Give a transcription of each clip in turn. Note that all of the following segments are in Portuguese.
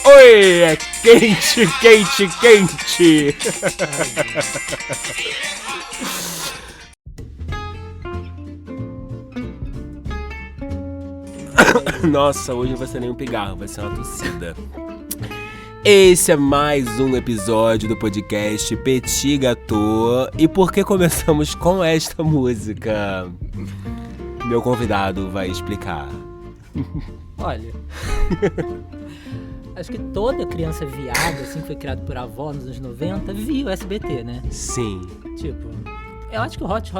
Oi, é quente, quente, quente. Nossa, hoje não vai ser nem um pigarro, vai ser uma tossida. Esse é mais um episódio do podcast Petit Gâteau. E por que começamos com esta música? Meu convidado vai explicar. Olha, acho que toda criança viada, assim, que foi criada por avó nos anos 90, viu o SBT, né? Sim. Tipo, eu acho que o Hot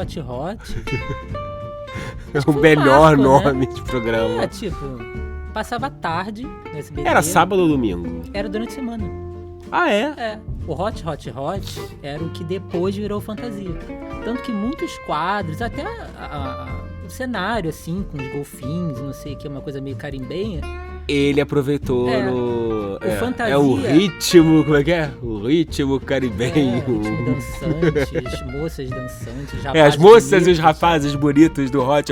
É o melhor marco, nome né? de programa. É, tipo, passava tarde no SBT. Era sábado ou domingo? Era durante a semana. Ah, é? É. O Hot era o que depois virou fantasia. Tanto que muitos quadros, até o cenário, assim, com os golfinhos, não sei o que, uma coisa meio carimbenha. Ele aproveitou O fantasia. É o ritmo, como é que é? O ritmo caribenho. Ritmo dançante, moças dançantes, rapazes As moças bonitos. e os rapazes bonitos do Hot.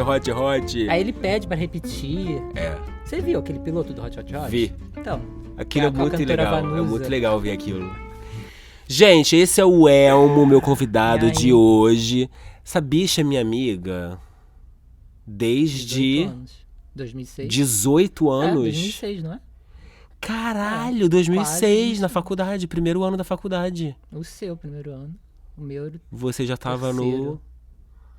Aí ele pede pra repetir. É, Você viu aquele piloto do Hot? vi. Então, Aquilo é com a muito cantora legal. Vanusa. É muito legal ver aquilo. Gente, esse é o Elmo, meu convidado E aí? de hoje. Essa bicha é minha amiga 18 desde anos. 2006. 18 É, anos. 2006, não é? Caralho, 2006, quase na isso. faculdade, primeiro ano da faculdade. O seu primeiro ano. O meu era Você já tava no... terceiro.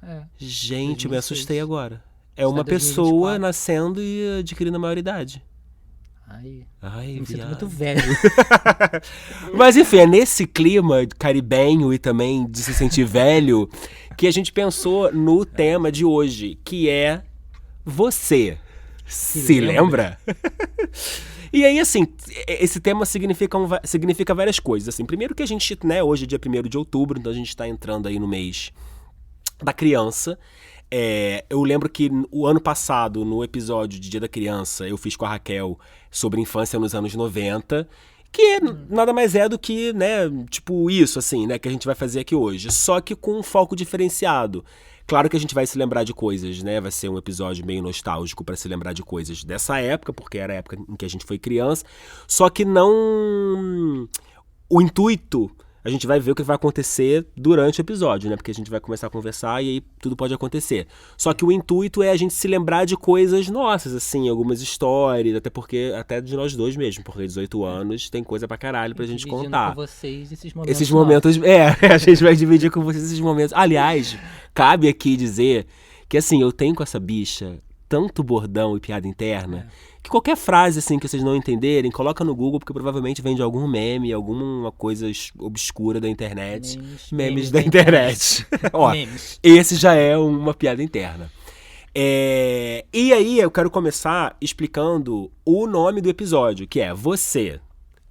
É. Gente, eu me 2006. assustei agora. É Está uma 2024. pessoa nascendo e adquirindo a maioridade. Aí. Ai, Eu me sinto viado. muito velho. Mas enfim, é nesse clima caribenho e também de se sentir velho que a gente pensou no tema de hoje, que é você. Se lembra? E aí, assim, esse tema significa várias coisas. Assim, primeiro que a gente, né, hoje é dia 1º de outubro, então a gente tá entrando aí no mês da criança. Eu lembro que o ano passado, no episódio de Dia da Criança, eu fiz com a Raquel sobre infância nos anos 90, que nada mais é do que, né, tipo isso, assim, né, que a gente vai fazer aqui hoje, só que com um foco diferenciado. Claro que a gente vai se lembrar de coisas, né, vai ser um episódio meio nostálgico para se lembrar de coisas dessa época, porque era a época em que a gente foi criança, só que não... O intuito... A gente vai ver o que vai acontecer durante o episódio, né? Porque a gente vai começar a conversar e aí tudo pode acontecer. Só que o intuito é a gente se lembrar de coisas nossas, assim, algumas histórias, até de nós dois mesmo, porque 18 anos tem coisa pra caralho pra gente Dividindo contar. com vocês esses momentos. Esses momentos, a gente vai dividir com vocês esses momentos. Aliás, cabe aqui dizer que, assim, eu tenho com essa bicha tanto bordão e piada interna, que qualquer frase, assim, que vocês não entenderem, coloca no Google, porque provavelmente vem de algum meme, alguma coisa obscura da internet. Memes da internet. Ó, Memes. esse já é uma piada interna. E aí eu quero começar explicando o nome do episódio, que é Você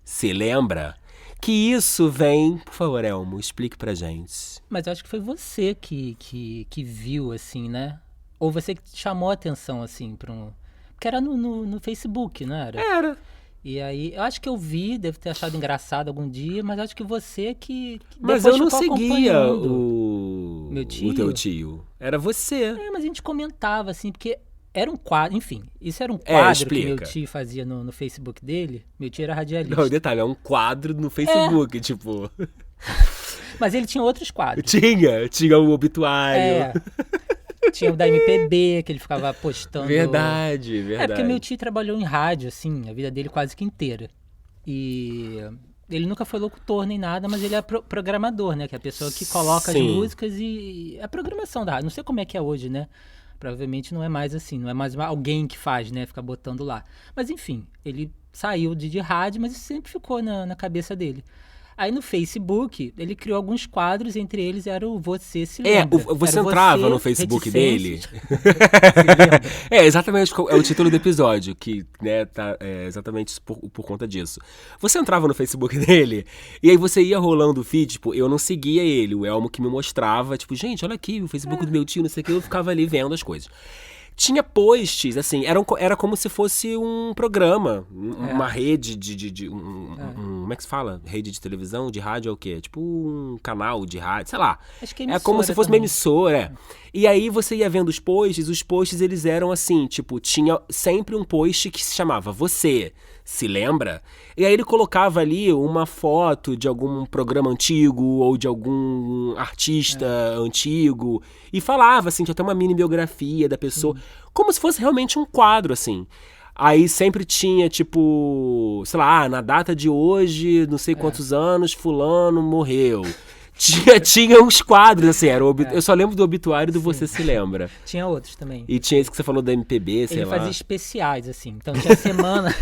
se lembra? Que isso vem... Por favor, Elmo, explique pra gente. Mas eu acho que foi você que viu, assim, né? Ou você que chamou a atenção, assim, pra um... Porque era no Facebook, não era? Era. E aí, eu acho que eu vi, devo ter achado engraçado algum dia, mas acho que você que Mas depois eu não ficou seguia acompanhando. Meu tio? o teu tio. Era você. Mas a gente comentava, assim, porque era um quadro, enfim, isso era um quadro que meu explica. tio fazia no Facebook dele. Meu tio era radialista. Não, detalhe, é um quadro no Facebook, tipo... Mas ele tinha outros quadros. Tinha o obituário. Tinha o da MPB, que ele ficava postando. Verdade. Porque meu tio trabalhou em rádio, assim, a vida dele quase que inteira. E ele nunca foi locutor nem nada, mas ele é programador, né? Que é a pessoa que coloca as Sim. músicas e a programação da rádio. Não sei como é que é hoje, né? Provavelmente não é mais assim, não é mais alguém que faz, né? Fica botando lá. Mas enfim, ele saiu de rádio, mas isso sempre ficou na cabeça dele. Aí no Facebook, ele criou alguns quadros, entre eles era o Você se lembra. Você Era entrava no Facebook dele. reticências. Exatamente, é o título do episódio, que, né, tá exatamente por conta disso. Você entrava no Facebook dele, e aí você ia rolando o feed, tipo, eu não seguia ele, o Elmo que me mostrava, tipo, gente, olha aqui, o Facebook do meu tio, não sei o que, eu ficava ali vendo as coisas. Tinha posts, assim, era como se fosse um programa, uma rede Como é que se fala? Rede de televisão, de rádio é o quê? Tipo um canal de rádio, sei lá. Acho que é É como se fosse uma também. emissora, é. E aí você ia vendo os posts eles eram assim, tipo, tinha sempre um post que se chamava Você, se lembra? E aí ele colocava ali uma foto de algum programa antigo ou de algum artista antigo e falava, assim, tinha até uma mini biografia da pessoa, como se fosse realmente um quadro, assim. Aí sempre tinha, tipo, sei lá, na data de hoje, não sei quantos anos, fulano morreu. Tinha uns quadros, assim, eu só lembro do obituário do Você Se Lembra. Tinha outros também. E tinha esse que você falou da MPB, sei Ele lá. fazia especiais, assim. Então tinha a semana.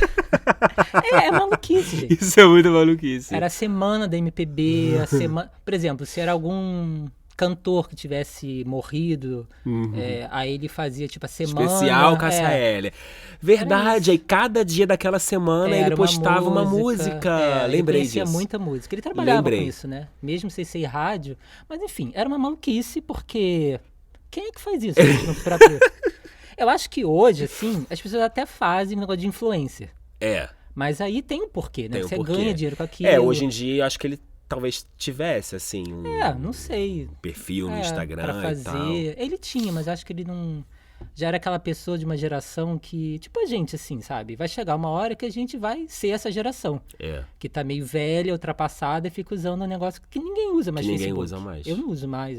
É maluquice, gente. Isso é muito maluquice. Era a semana da MPB, a semana. Por exemplo, se era algum cantor que tivesse morrido, aí ele fazia tipo a semana. Especial Cássia Eller. Verdade, aí cada dia daquela semana ele era postava uma música. Lembrei ele conhecia disso. muita música. Ele trabalhava Lembrei. com isso, né? Mesmo sem ser rádio. Mas enfim, era uma maluquice porque quem é que faz isso gente, no próprio... Eu acho que hoje, assim, as pessoas até fazem um negócio de influencer. É. Mas aí tem um porquê, né? Tem um Você porquê. ganha dinheiro com aquilo. Hoje em dia eu acho que ele talvez tivesse, assim, um Não sei. perfil no Instagram pra fazer. e tal. Ele tinha, mas acho que ele não... Já era aquela pessoa de uma geração que... Tipo a gente, assim, sabe? Vai chegar uma hora que a gente vai ser essa geração. É. Que tá meio velha, ultrapassada e fica usando um negócio que ninguém usa mais Que ninguém Facebook. usa mais. Eu não uso mais.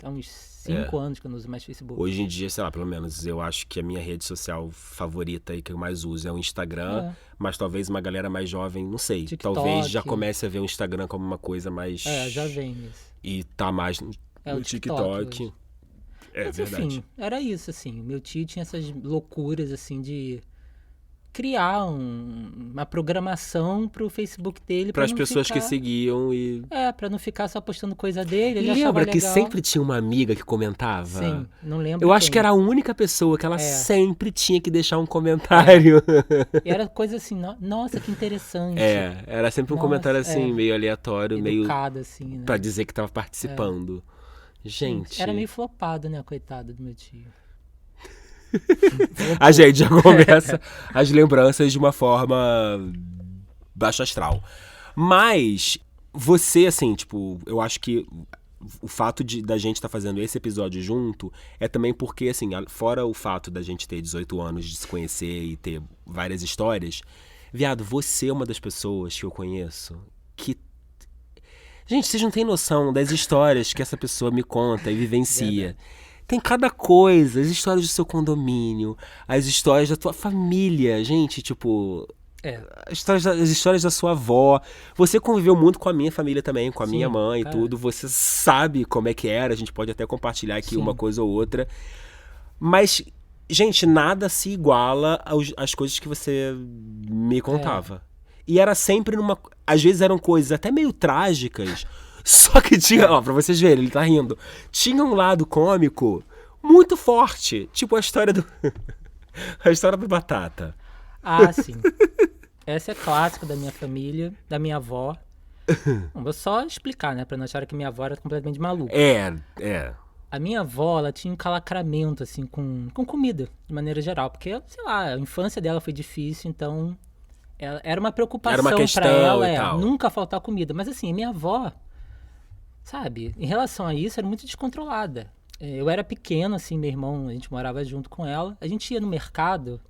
Há uns 5 anos que eu não uso mais Facebook. Hoje em dia, sei lá, pelo menos eu acho que a minha rede social favorita e que eu mais uso é o Instagram, mas talvez uma galera mais jovem, não sei, TikTok. talvez já comece a ver o Instagram como uma coisa mais... Já vem isso. E tá mais no o TikTok. hoje. Mas, verdade. Enfim, era isso, assim. Meu tio tinha essas loucuras, assim, de criar uma programação pro Facebook dele. Para as pessoas que seguiam e... pra não ficar só postando coisa dele. Ele Lembra que legal. sempre tinha uma amiga que comentava? Sim, não lembro Eu acho quem. que era a única pessoa que ela sempre tinha que deixar um comentário. E era coisa assim, nossa, que interessante. Era sempre um Nossa, comentário assim, meio aleatório, educado, meio assim, né? pra dizer que tava participando. Gente... Era meio flopado, né, coitado do meu tio. A gente já começa as lembranças de uma forma baixo astral. Mas você, assim, tipo, eu acho que o fato da gente estar fazendo esse episódio junto é também porque, assim, fora o fato da gente ter 18 anos de se conhecer e ter várias histórias, viado, você é uma das pessoas que eu conheço que... Gente, vocês não têm noção das histórias que essa pessoa me conta e vivencia. Tem cada coisa, as histórias do seu condomínio, as histórias da tua família, gente, tipo... As histórias da sua avó. Você conviveu muito com a minha família também, com a minha mãe e tudo. Você sabe como é que era, a gente pode até compartilhar aqui uma coisa ou outra. Mas, gente, nada se iguala às coisas que você me contava. E era sempre às vezes eram coisas até meio trágicas. Só que tinha, ó, pra vocês verem, ele tá rindo. Tinha um lado cômico muito forte. Tipo a história do... a história do Batata. Ah, sim. Essa é clássica da minha família, da minha avó. Bom, vou só explicar, né? Pra não acharem que minha avó era completamente maluca. A minha avó, ela tinha um calacramento, assim, com comida, de maneira geral. Porque, sei lá, a infância dela foi difícil, então... Era uma preocupação era uma questão pra ela, e tal. Nunca faltar comida. Mas assim, a minha avó, sabe, em relação a isso, era muito descontrolada. Eu era pequeno, assim, meu irmão, a gente morava junto com ela. A gente ia no mercado,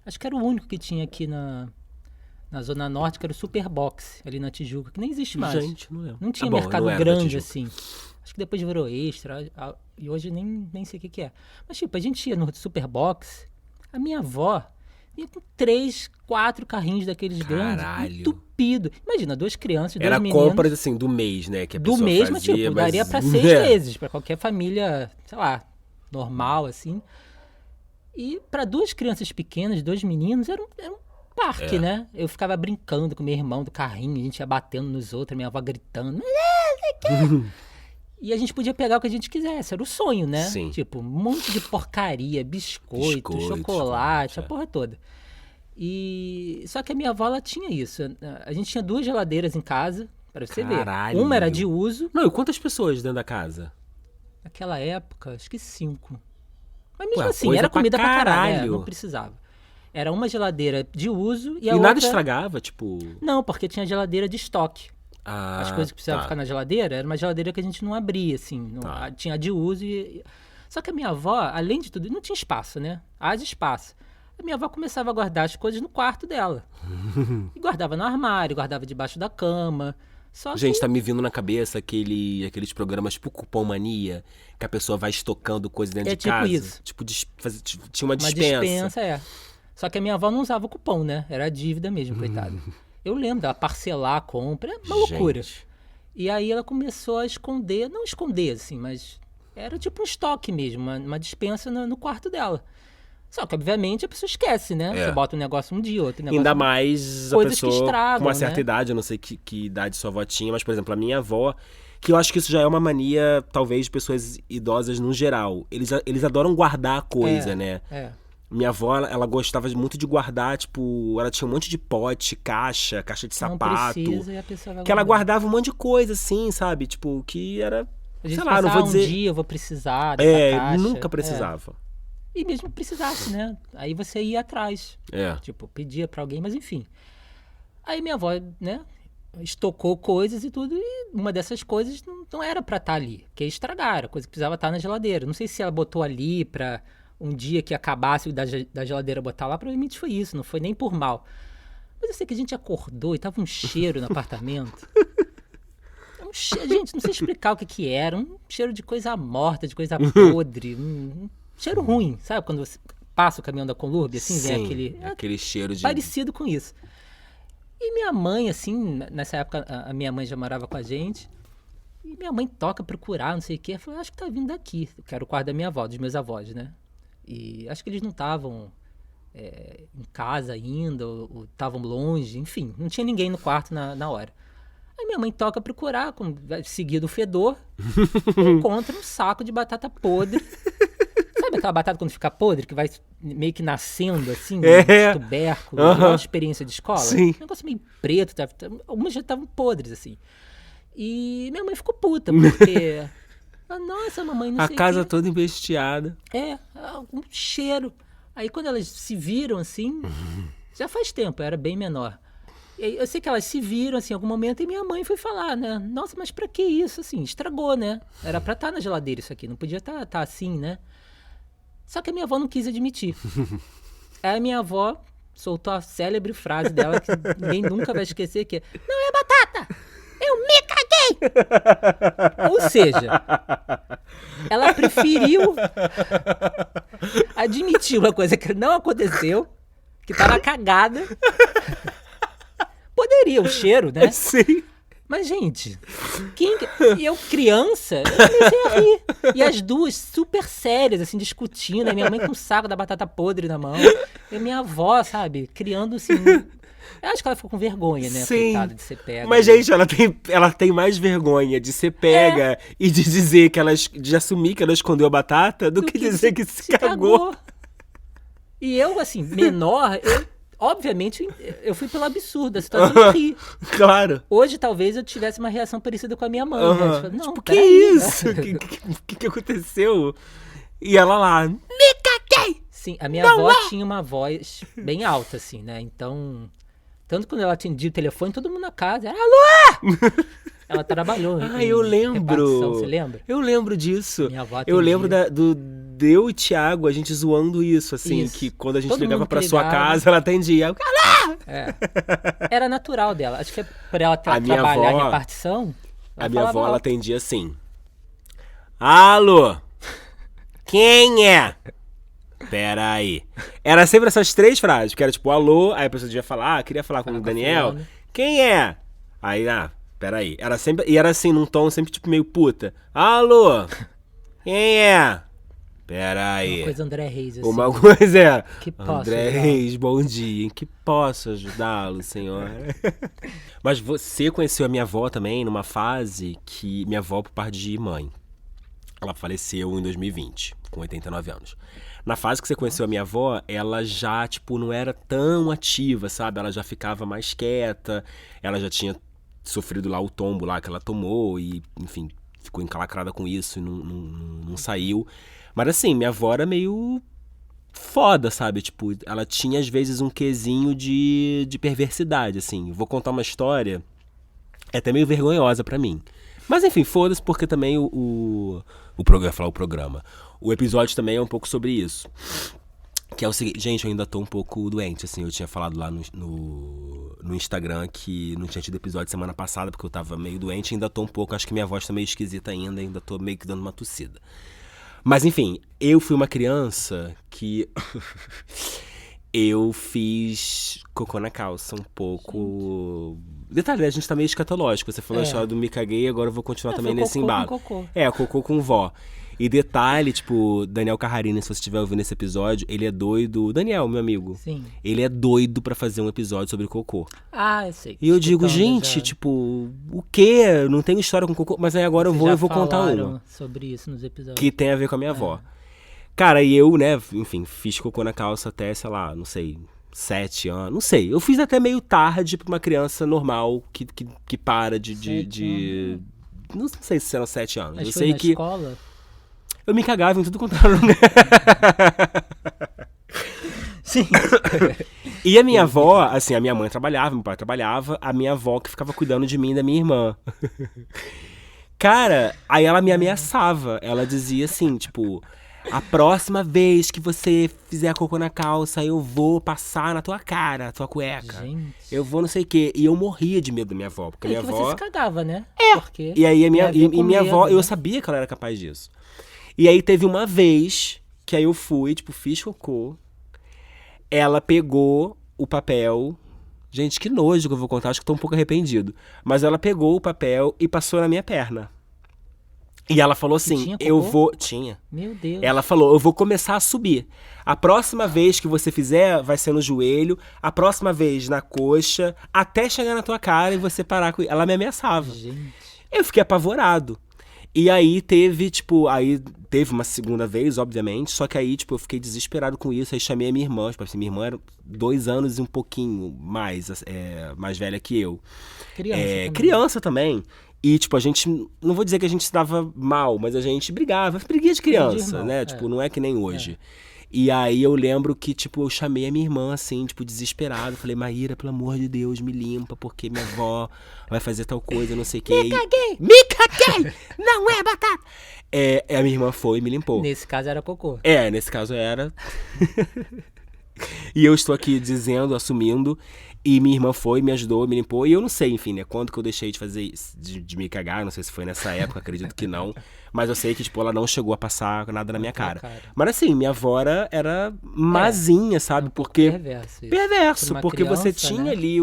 acho que era o único que tinha aqui na Zona Norte, que era o Superbox, ali na Tijuca, que nem existe mais. Gente, não lembro. Não tinha Bom, mercado não era grande, da assim. Acho que depois virou Extra, e hoje nem sei o que é. Mas, tipo, a gente ia no Superbox, a minha avó ia com 3, 4 carrinhos daqueles grandes, entupido. Imagina, 2 crianças, 2 meninos. Era compras, assim, do mês, né? Que a pessoa do mês, fazia, mas, tipo, daria pra 6 meses, pra qualquer família, sei lá, normal, assim. E pra 2 crianças pequenas, 2 meninos, era um parque, né? Eu ficava brincando com meu irmão do carrinho, a gente ia batendo nos outros, minha avó gritando. E a gente podia pegar o que a gente quisesse, era o sonho, né? Sim. Tipo, um monte de porcaria, biscoito, chocolate, a porra toda. Só que a minha avó, ela tinha isso. A gente tinha 2 geladeiras em casa, pra você ver. Uma era de uso. Não, e quantas pessoas dentro da casa? Naquela época, acho que 5. Mas mesmo assim, era comida pra caralho, não precisava. Era uma geladeira de uso e a E outra... nada estragava, tipo... Não, porque tinha geladeira de estoque. As coisas que precisavam tá. ficar na geladeira, era uma geladeira que a gente não abria, assim. Tá. Tinha de uso e... Só que a minha avó, além de tudo, não tinha espaço, né? Haja espaço. A minha avó começava a guardar as coisas no quarto dela. E guardava no armário, guardava debaixo da cama. Só Gente, que... tá me vindo na cabeça aqueles programas tipo Cupom Mania, que a pessoa vai estocando coisa dentro É de tipo casa. isso. Tipo, tinha uma Uma dispensa. dispensa, é. Só que a minha avó não usava o cupom, né? Era a dívida mesmo, coitada. Eu lembro dela parcelar a compra, é uma loucura. Gente. E aí ela começou a esconder, não esconder assim, mas era tipo um estoque mesmo, uma dispensa no quarto dela. Só que, obviamente, a pessoa esquece, né? É. Você bota um negócio um dia, outro negócio... Ainda mais a coisas que pessoa estragam, com uma certa né? idade, eu não sei que idade sua avó tinha, mas, por exemplo, a minha avó, que eu acho que isso já é uma mania, talvez, de pessoas idosas no geral. Eles adoram guardar coisa, né? É. Minha avó, ela gostava muito de guardar, tipo, ela tinha um monte de pote, caixa de Não sapato. precisa e a pessoa vai Que ela guardando. guardava um monte de coisa, assim, sabe? Tipo, que era, A gente sei lá, não vou dizer... um dia eu vou precisar dessa caixa. Nunca precisava. E mesmo que precisasse, né? Aí você ia atrás. É. Tipo, pedia pra alguém, mas enfim. Aí minha avó, né, estocou coisas e tudo, e uma dessas coisas não era pra estar ali, que ia estragar, era coisa que precisava estar na geladeira. Não sei se ela botou ali pra um dia que acabasse da geladeira botar lá, provavelmente foi isso, não foi nem por mal. Mas eu sei que a gente acordou e tava um cheiro no apartamento. Gente, não sei explicar o que era, um cheiro de coisa morta, de coisa podre, um cheiro ruim, sabe? Quando você passa o caminhão da Conlurb, assim, vem aquele cheiro de... parecido com isso. E minha mãe, assim, nessa época a minha mãe já morava com a gente, e minha mãe toca procurar, não sei o quê, falou, acho que tá vindo daqui, que era o quarto da minha avó, dos meus avós, né? E acho que eles não estavam em casa ainda, ou estavam longe, enfim, não tinha ninguém no quarto na hora. Aí minha mãe toca procurar, seguido o fedor, encontra um saco de batata podre. Sabe aquela batata quando fica podre, que vai meio que nascendo, assim, um tubérculo? Uma experiência de escola? Sim. Um negócio meio preto, algumas já estavam podres, assim. E minha mãe ficou puta, porque... Nossa, mamãe, não sei o quê. A casa toda embestiada. Um cheiro. Aí quando elas se viram, assim, já faz tempo, eu era bem menor. Eu sei que elas se viram, assim, em algum momento, e minha mãe foi falar, né? Nossa, mas pra que isso, assim? Estragou, né? Era pra estar na geladeira isso aqui, não podia estar assim, né? Só que a minha avó não quis admitir. Aí a minha avó soltou a célebre frase dela, que ninguém nunca vai esquecer, que é, não é batata! Eu me caguei! Ou seja, ela preferiu admitir uma coisa que não aconteceu, que tava cagada. Poderia, o cheiro, né? Sim. Mas, gente, eu criança, eu comecei a rir. E as duas super sérias, assim, discutindo. A minha mãe com o saco da batata podre na mão. E a minha avó, sabe, criando, assim... Eu acho que ela ficou com vergonha, né? Sim. Coitada de ser pega. Mas, gente, ela tem mais vergonha de ser pega e de dizer de assumir que ela escondeu a batata do que dizer que se cagou. E eu, assim, menor, obviamente, eu fui pelo absurdo da situação de rir. Claro. Hoje, talvez, eu tivesse uma reação parecida com a minha mãe. Né? Tipo, não, tipo, que peraí, isso? O que aconteceu? E ela lá, me caguei! Sim, a minha avó tinha uma voz bem alta, assim, né? Então, tanto quando ela atendia o telefone, todo mundo na casa era, alô! Ela trabalhou eu lembro. repartição, você lembra? Eu lembro disso. Minha avó eu atendia. lembro do eu e Thiago, a gente zoando isso, assim, Isso. que quando a gente Todo ligava mundo pra que sua ligava. casa, ela atendia. Eu, Era natural dela. Acho que é por ela A minha trabalhar avó- em repartição. A minha avó, ela alto. atendia assim. Alô? Quem é? Pera aí. Era sempre essas três frases, que era tipo, alô, aí a pessoa devia falar, queria falar com o com a Daniel. fulana. Quem é? Aí, pera aí. Era sempre, e era assim, num tom sempre tipo meio puta. Alô? Quem é? Pera aí. Uma coisa André Reis, assim. Uma coisa é... Que posso André ajudá-lo? Reis, bom dia. Em que posso ajudá-lo, senhor? Mas você conheceu a minha avó também numa fase que... Minha avó por parte de mãe. Ela faleceu em 2020, com 89 anos. Na fase que você conheceu a minha avó, ela já, tipo, não era tão ativa, sabe? Ela já ficava mais quieta, ela já tinha sofrido lá o tombo lá que ela tomou e, enfim, ficou encalacrada com isso e não saiu. Mas assim, minha avó era meio foda, sabe? Tipo, ela tinha às vezes um quesinho de perversidade, assim. Vou contar uma história, é até meio vergonhosa pra mim. Mas enfim, foda-se, porque também o programa, falar o programa. O episódio também é um pouco sobre isso. Que é o seguinte, gente, eu ainda tô um pouco doente, assim, eu tinha falado lá no Instagram que não tinha tido episódio semana passada, porque eu tava meio doente, ainda tô um pouco, acho que minha voz tá meio esquisita ainda tô meio que dando uma tossida. Mas enfim, eu fui uma criança que eu fiz cocô na calça um pouco... Detalhe, a gente tá meio escatológico, você falou a história do me caguei, agora eu vou continuar também nesse embalo. Cocô. Cocô com vó. E detalhe, tipo, Daniel Carrarina, se você estiver ouvindo esse episódio, ele é doido. Daniel, meu amigo. Sim. Ele é doido pra fazer um episódio sobre cocô. Ah, eu sei. E eu digo, gente, tipo, o quê? Não tenho história com cocô. Mas aí agora eu vou contar uma. Sobre isso nos episódios. Que tem a ver com a minha avó. Cara, e eu, né, enfim, fiz cocô na calça até, sei lá, não sei, 7 anos. Não sei. Eu fiz até meio tarde pra uma criança normal que para de não sei se eram 7 anos. Mas eu foi sei na que. escola? Eu me cagava em tudo quanto era lugar. Sim. E a minha avó, assim, a minha mãe trabalhava, meu pai trabalhava, a minha avó que ficava cuidando de mim e da minha irmã. Cara, aí ela me ameaçava. Ela dizia assim, tipo, a próxima vez que você fizer cocô na calça, eu vou passar na tua cara, a tua cueca. Gente. Eu vou não sei o quê. E eu morria de medo da minha avó, porque É minha que avó... você se cagava, né? Porque E aí tem a ver com minha medo, avó, eu né? sabia que ela era capaz disso. E aí teve uma vez que aí eu fui, tipo, fiz cocô. Ela pegou o papel. Gente, que nojo que eu vou contar, acho que tô um pouco arrependido. Mas ela pegou o papel e passou na minha perna. E ela falou assim, tinha cocô? eu vou... Tinha. Meu Deus. Ela falou, eu vou começar a subir. A próxima vez que você fizer, vai ser no joelho. A próxima vez na coxa. Até chegar na tua cara e você parar com... Ela me ameaçava. Gente. Eu fiquei apavorado. E aí teve uma segunda vez, obviamente, só que aí, tipo, eu fiquei desesperado com isso, aí chamei a minha irmã, tipo assim, minha irmã era 2 anos e um pouquinho mais velha que eu. Criança também. Também. E, tipo, a gente, não vou dizer que a gente se dava mal, mas a gente brigava, briguinha de criança, irmão, né? Tipo, não é que nem hoje. E aí eu lembro que, tipo, eu chamei a minha irmã, assim, tipo, desesperado. Falei, Maíra, pelo amor de Deus, me limpa, porque minha avó vai fazer tal coisa, não sei o quê. Me caguei! Me caguei! Não é batata! A minha irmã foi e me limpou. Nesse caso era cocô. Nesse caso era. E eu estou aqui dizendo, assumindo. E minha irmã foi, me ajudou, me limpou. E eu não sei, enfim, né? Quando que eu deixei de fazer isso, de me cagar. Não sei se foi nessa época, acredito que não. Mas eu sei que, tipo, ela não chegou a passar nada na minha cara. Mas assim, minha avó era mazinha, sabe? Porque... Perverso. Perverso, Uma porque você criança, tinha né? ali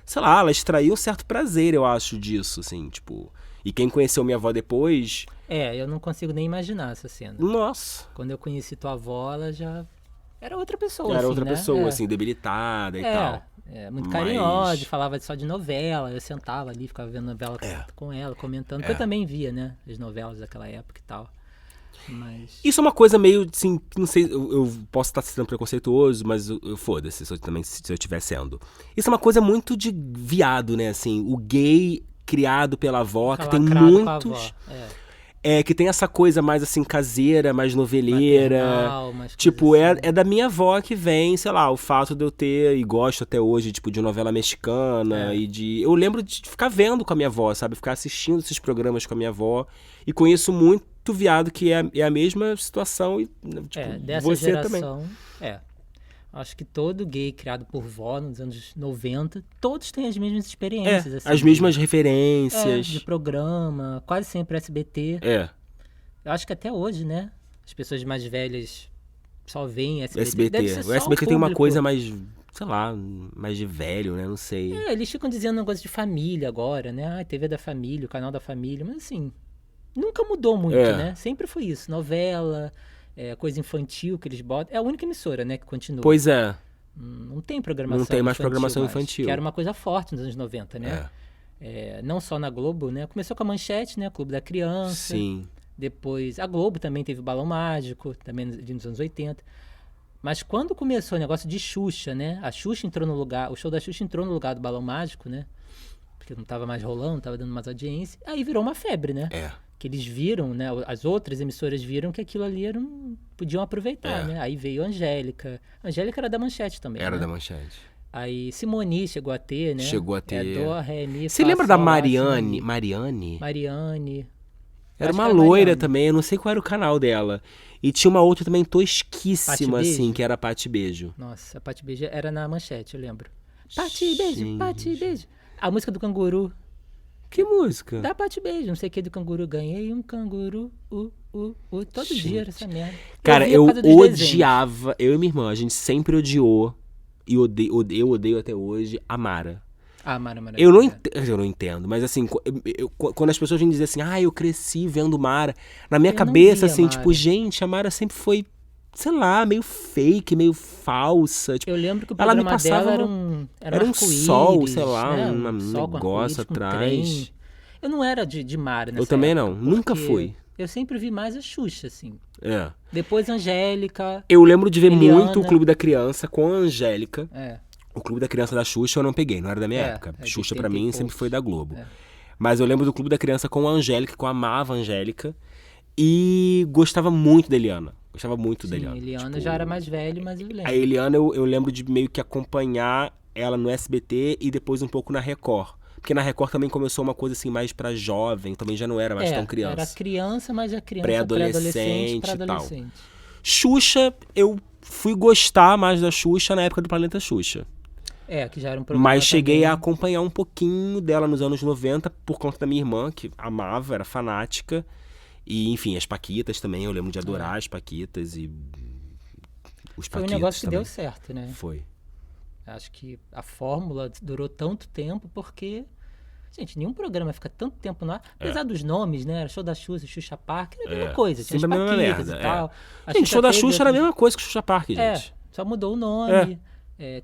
sei lá, ela extraía um certo prazer, eu acho, disso, assim, tipo... E quem conheceu minha avó depois... Eu não consigo nem imaginar essa cena. Nossa! Quando eu conheci tua avó, ela já era outra pessoa, Era assim, outra né? pessoa, assim, debilitada e tal. Muito Mas- carinhosa, falava só de novela. Eu sentava ali, ficava vendo novela com ela, comentando. Porque eu também via, né? As novelas daquela época e tal. Mas... Isso é uma coisa meio, assim, não sei, eu posso estar sendo preconceituoso, mas foda-se se eu estiver sendo. Isso é uma coisa muito de viado, né, assim, o gay criado pela avó, que tem lacrado com a muitos... avó, que tem essa coisa mais, assim, caseira, mais noveleira. maternal, mais Tipo, coisa assim. é da minha avó que vem, sei lá, o fato de eu ter, e gosto até hoje, tipo, de novela mexicana e de... Eu lembro de ficar vendo com a minha avó, sabe? Ficar assistindo esses programas com a minha avó. E conheço muito viado que é a mesma situação e, tipo, Dessa você também. geração, acho que todo gay criado por vó nos anos 90, todos têm as mesmas experiências. Assim, As mesmas de referências. programa, quase sempre SBT. É, Eu acho que até hoje, né? As pessoas mais velhas só veem SBT. SBT. Deve ser O só SBT tem uma público. coisa mais, sei lá, mais de velho, né? Não sei. Eles ficam dizendo um negócio de família agora, né? TV da família, o canal da família. Mas assim, nunca mudou muito, né? Sempre foi isso. Novela, coisa infantil que eles botam. É a única emissora, né, que continua. Pois é. Não tem programação Não tem mais infantil programação mais, infantil. Que era uma coisa forte nos anos 90, né? Não só na Globo, né? Começou com a Manchete, né? Clube da Criança. Sim. Depois a Globo também teve o Balão Mágico, também nos anos 80. Mas quando começou o negócio de Xuxa, né? A Xuxa entrou no lugar, o show da Xuxa entrou no lugar do Balão Mágico, né? Porque não tava mais rolando, não tava dando mais audiência. Aí virou uma febre, né? que eles viram, né? As outras emissoras viram que aquilo ali podiam aproveitar, né? Aí veio a Angélica. A Angélica era da Manchete também, Era né? da Manchete. Aí Simone chegou a ter, né? Chegou a ter. Dó, Ré, Mi, Você Fá, lembra da Sol, Lá, Mariane? Si. Mariane? Mariane. Era Acho uma que loira Mariane. também, eu não sei qual era o canal dela. E tinha uma outra também tosquíssima, Pati assim, Beijo? que era a Pati Beijo. Nossa, a Pati Beijo era na Manchete, eu lembro. Pati Beijo, Gente. Pati Beijo. A música do canguru. Que música? Dá Pati Beijo, não sei o que do canguru. Ganhei um canguru, todo dia era essa merda. Cara, via eu por causa dos desenhos. odiava, eu e minha irmã, a gente sempre odiou, e eu odeio até hoje, a Mara. Ah, Mara Maravilha. Eu não entendo, mas assim, quando as pessoas vêm dizer assim, eu cresci vendo Mara, na minha Eu não cabeça, via assim, Mara. tipo, gente, a Mara sempre foi, sei lá, meio fake, meio falsa. Tipo, Eu lembro que o ela me programa passava dela era um arco-íris, sol, sei lá, né? um sol com negócio arco-íris, com atrás. trem. Eu não era de Mara nessa Eu também época, não, nunca porque fui. Eu sempre vi mais a Xuxa, assim. É. Depois a Angélica. Eu lembro de ver Eliana. muito o Clube da Criança com a Angélica. É. O Clube da Criança da Xuxa eu não peguei, não era da minha É, época. é de Xuxa 80 pra e mim poucos. sempre foi da Globo. É. Mas eu lembro do Clube da Criança com a Angélica, que eu amava a Angélica. E gostava muito da Eliana. Gostava muito da Sim, Eliana. Eliana Tipo, já era mais velha, mas eu lembro. A Eliana eu lembro de meio que acompanhar ela no SBT e depois um pouco na Record. Porque na Record também começou uma coisa assim mais pra jovem, também já não era mais tão criança. Era criança, mas a criança Pré-adolescente pré-adolescente e pra tal. adolescente. Xuxa, eu fui gostar mais da Xuxa na época do Planeta Xuxa. É, que já era um programa Mas cheguei também. a acompanhar um pouquinho dela nos anos 90 por conta da minha irmã, que amava, era fanática. E, enfim, as Paquitas também, eu lembro de adorar as Paquitas e os Foi um Paquitas negócio que também. deu certo, né? Foi. Acho que a fórmula durou tanto tempo porque... Gente, nenhum programa fica tanto tempo no ar. Apesar dos nomes, né? Era Show da Xuxa, Xuxa Park, era a mesma coisa. Tinha as Sempre a mesma Paquitas merda, e tal. A Gente, Show da teve Xuxa era a outros- mesma coisa que o Xuxa Park, gente. só mudou o nome.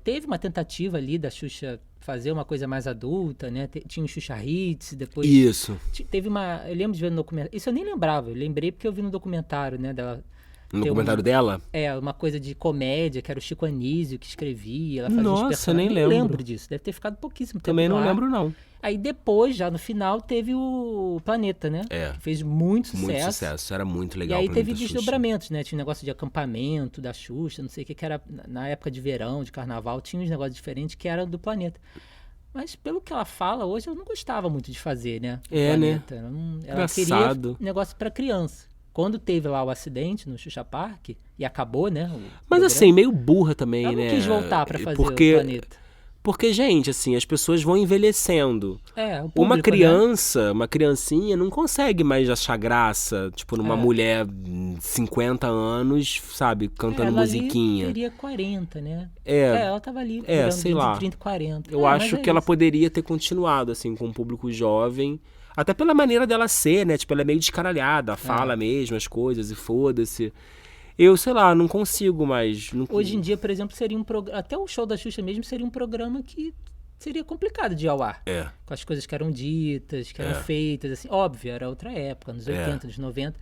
Teve uma tentativa ali da Xuxa fazer uma coisa mais adulta, né? Tinha o Xuxa Hits, depois Isso. teve uma... Eu lembro de ver no documentário... Isso eu nem lembrava, eu lembrei porque eu vi no documentário, né? Dela, No tem comentário dela? uma coisa de comédia, que era o Chico Anísio que escrevia, ela fazia os Nossa, personagens. nem lembro. lembro disso, deve ter ficado pouquíssimo tempo Também no não ar. lembro, não. Aí depois, já no final, teve o Planeta, né? É. Que fez muito sucesso. Muito sucesso, era muito E legal. aí o teve Planeta Xuxa. desdobramentos, né? Tinha um negócio de acampamento da Xuxa, não sei o que era na época de verão, de carnaval, tinha uns negócios diferentes que eram do Planeta. Mas pelo que ela fala hoje, eu não gostava muito de fazer, né? O É, né? Planeta. Ela Engraçado. queria negócio pra criança. Quando teve lá o acidente no Xuxa Park, e acabou, né? o Mas programa, assim, meio burra também, ela não né? quis voltar pra fazer porque, o Planeta. Porque, gente, assim, as pessoas vão envelhecendo. O público, Uma né? criança, uma criancinha, não consegue mais achar graça, tipo, numa mulher 50 anos, sabe, cantando Ela musiquinha. ali teria 40, né? É, Ela tava ali, virando sei de lá. 30 e 40. Eu Mas acho é que ela isso. poderia ter continuado, assim, com o público jovem. Até pela maneira dela ser, né? Tipo, ela é meio descaralhada, fala mesmo as coisas e foda-se. Eu, sei lá, não consigo mais. Não... Hoje em dia, por exemplo, seria um programa... Até o show da Xuxa mesmo seria um programa que seria complicado de ir ao ar. É. Com as coisas que eram ditas, que eram feitas, assim. Óbvio, era outra época, anos 80, anos 90.